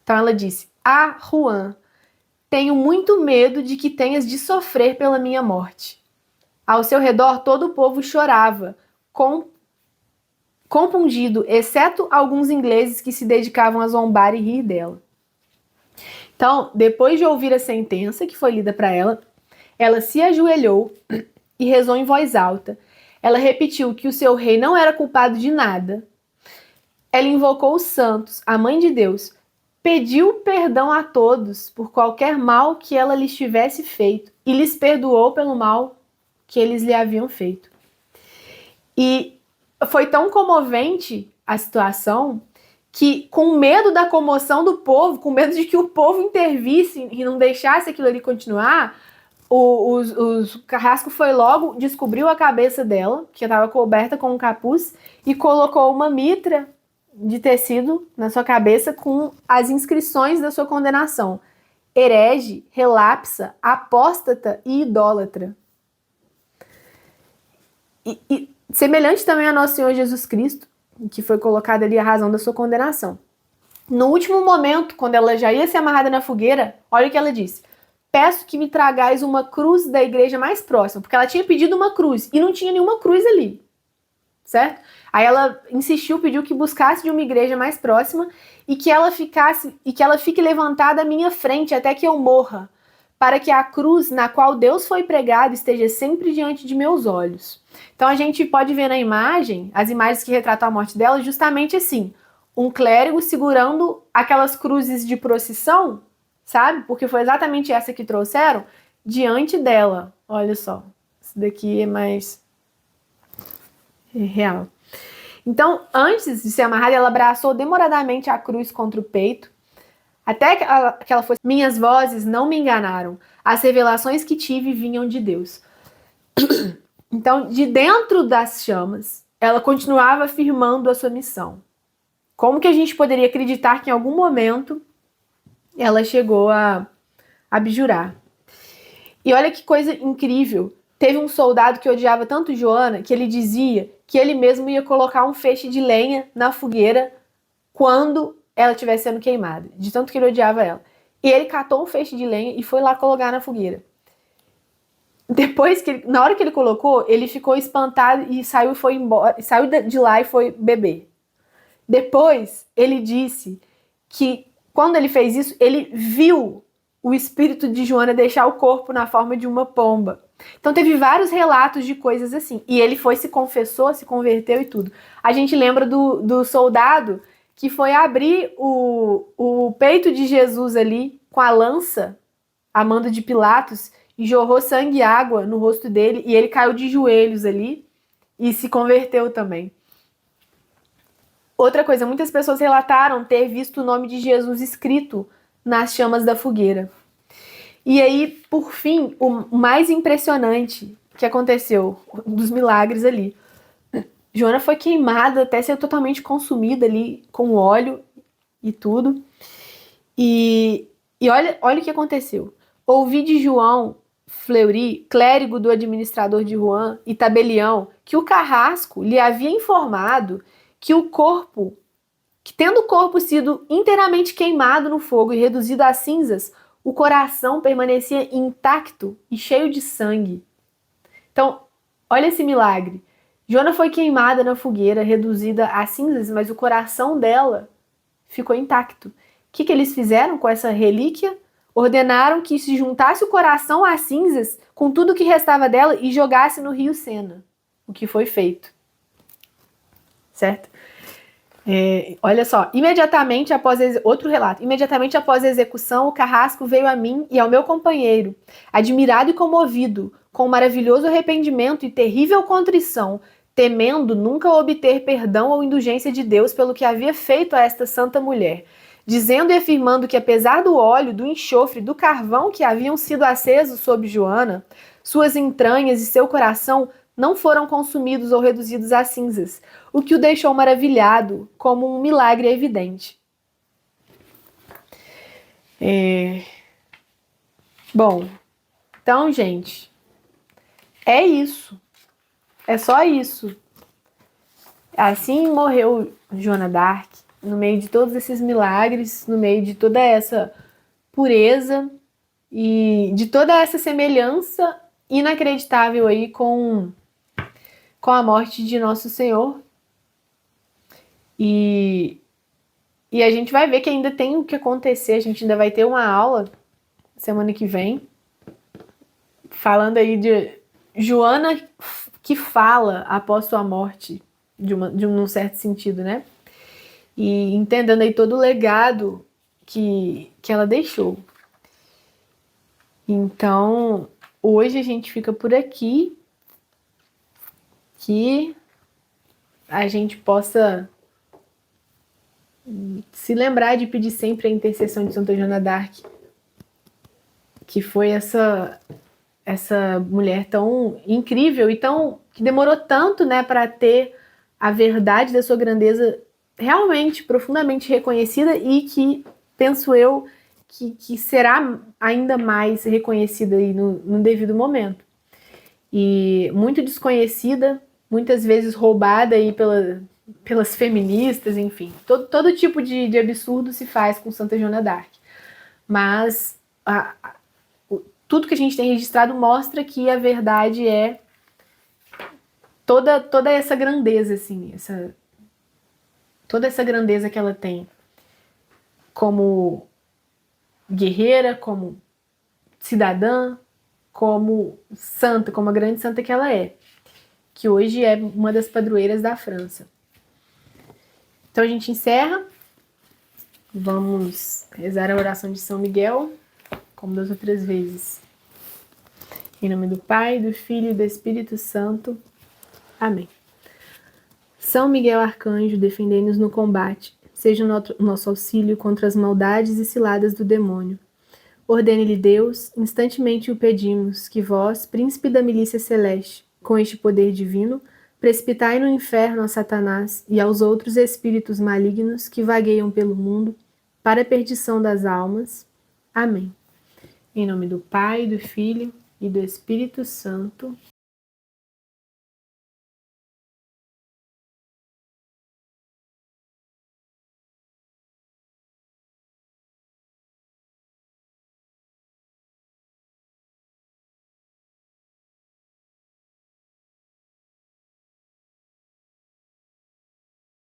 Então ela disse: Ah, Juan, tenho muito medo de que tenhas de sofrer pela minha morte. Ao seu redor todo o povo chorava, compungido, exceto alguns ingleses que se dedicavam a zombar e rir dela. Então, depois de ouvir a sentença que foi lida para ela, ela se ajoelhou e rezou em voz alta. Ela repetiu que o seu rei não era culpado de nada. Ela invocou os santos, a Mãe de Deus, pediu perdão a todos por qualquer mal que ela lhes tivesse feito e lhes perdoou pelo mal que eles lhe haviam feito. E foi tão comovente a situação que, com medo da comoção do povo, com medo de que o povo intervisse e não deixasse aquilo ali continuar, o carrasco foi logo, descobriu a cabeça dela, que estava coberta com um capuz, e colocou uma mitra de tecido na sua cabeça com as inscrições da sua condenação: herege, relapsa, apóstata e idólatra. E semelhante também a nosso Senhor Jesus Cristo, que foi colocada ali a razão da sua condenação. No último momento, quando ela já ia ser amarrada na fogueira, olha o que ela disse: peço que me tragais uma cruz da igreja mais próxima, porque ela tinha pedido uma cruz e não tinha nenhuma cruz ali, certo? Aí ela insistiu, pediu que buscasse de uma igreja mais próxima e que ela fique levantada à minha frente até que eu morra, para que a cruz na qual Deus foi pregado esteja sempre diante de meus olhos. Então a gente pode ver na imagem, as imagens que retratam a morte dela, justamente assim, um clérigo segurando aquelas cruzes de procissão, sabe? Porque foi exatamente essa que trouxeram diante dela. Olha só, isso daqui é mais real. Então, antes de ser amarrada, ela abraçou demoradamente a cruz contra o peito, até que ela fosse: minhas vozes não me enganaram, as revelações que tive vinham de Deus. Então, de dentro das chamas, ela continuava afirmando a sua missão. Como que a gente poderia acreditar que em algum momento ela chegou a abjurar? E olha que coisa incrível. Teve um soldado que odiava tanto Joana que ele dizia que ele mesmo ia colocar um feixe de lenha na fogueira quando ela estivesse sendo queimada, de tanto que ele odiava ela. E ele catou um feixe de lenha e foi lá colocar na fogueira. Depois na hora que ele colocou, ele ficou espantado e saiu e foi embora, saiu de lá e foi beber. Depois, ele disse que quando ele fez isso, ele viu o espírito de Joana deixar o corpo na forma de uma pomba. Então teve vários relatos de coisas assim. E ele foi, se confessou, se converteu e tudo. A gente lembra do soldado que foi abrir o peito de Jesus ali com a lança, a mando de Pilatos, e jorrou sangue e água no rosto dele, e ele caiu de joelhos ali e se converteu também. Outra coisa, muitas pessoas relataram ter visto o nome de Jesus escrito nas chamas da fogueira. E aí, por fim, o mais impressionante que aconteceu, dos milagres ali. Joana foi queimada até ser totalmente consumida ali com óleo e tudo. E olha o que aconteceu. Ouvi de João Fleury, clérigo do administrador de Rouen e tabelião, que o carrasco lhe havia informado que tendo o corpo sido inteiramente queimado no fogo e reduzido a cinzas, o coração permanecia intacto e cheio de sangue. Então, olha esse milagre. Joana foi queimada na fogueira, reduzida a cinzas, mas o coração dela ficou intacto. O que eles fizeram com essa relíquia? Ordenaram que se juntasse o coração às cinzas, com tudo que restava dela, e jogasse no rio Sena. O que foi feito. Certo? Olha só, outro relato, imediatamente após a execução, o carrasco veio a mim e ao meu companheiro, admirado e comovido, com maravilhoso arrependimento e terrível contrição, temendo nunca obter perdão ou indulgência de Deus pelo que havia feito a esta santa mulher, dizendo e afirmando que apesar do óleo, do enxofre, do carvão que haviam sido acesos sobre Joana, suas entranhas e seu coração não foram consumidos ou reduzidos a cinzas, o que o deixou maravilhado, como um milagre evidente. Bom, então, gente, é isso. É só isso. Assim morreu Joana d'Arc, no meio de todos esses milagres, no meio de toda essa pureza e de toda essa semelhança inacreditável aí com a morte de Nosso Senhor. E a gente vai ver que ainda tem o que acontecer, a gente ainda vai ter uma aula semana que vem, falando aí de Joana que fala após sua morte, de um certo sentido, né? E entendendo aí todo o legado que ela deixou. Então, hoje a gente fica por aqui, que a gente possa se lembrar de pedir sempre a intercessão de Santa Joana d'Arc, que foi essa mulher tão incrível e que demorou tanto, né, para ter a verdade da sua grandeza realmente profundamente reconhecida e que, penso eu, que será ainda mais reconhecida aí no devido momento. E muito desconhecida, muitas vezes roubada aí pelas feministas, enfim. Todo tipo de absurdo se faz com Santa Joana d'Arc. Mas tudo que a gente tem registrado mostra que a verdade é toda essa grandeza, assim, toda essa grandeza que ela tem como guerreira, como cidadã, como santa, como a grande santa que ela é, que hoje é uma das padroeiras da França. Então a gente encerra, vamos rezar a oração de São Miguel, como das outras vezes. Em nome do Pai, do Filho e do Espírito Santo. Amém. São Miguel Arcanjo, defendei-nos no combate. Seja o nosso auxílio contra as maldades e ciladas do demônio. Ordene-lhe Deus, instantemente o pedimos, que vós, príncipe da milícia celeste, com este poder divino, precipitai no inferno a Satanás e aos outros espíritos malignos que vagueiam pelo mundo, para a perdição das almas. Amém. Em nome do Pai, do Filho e do Espírito Santo.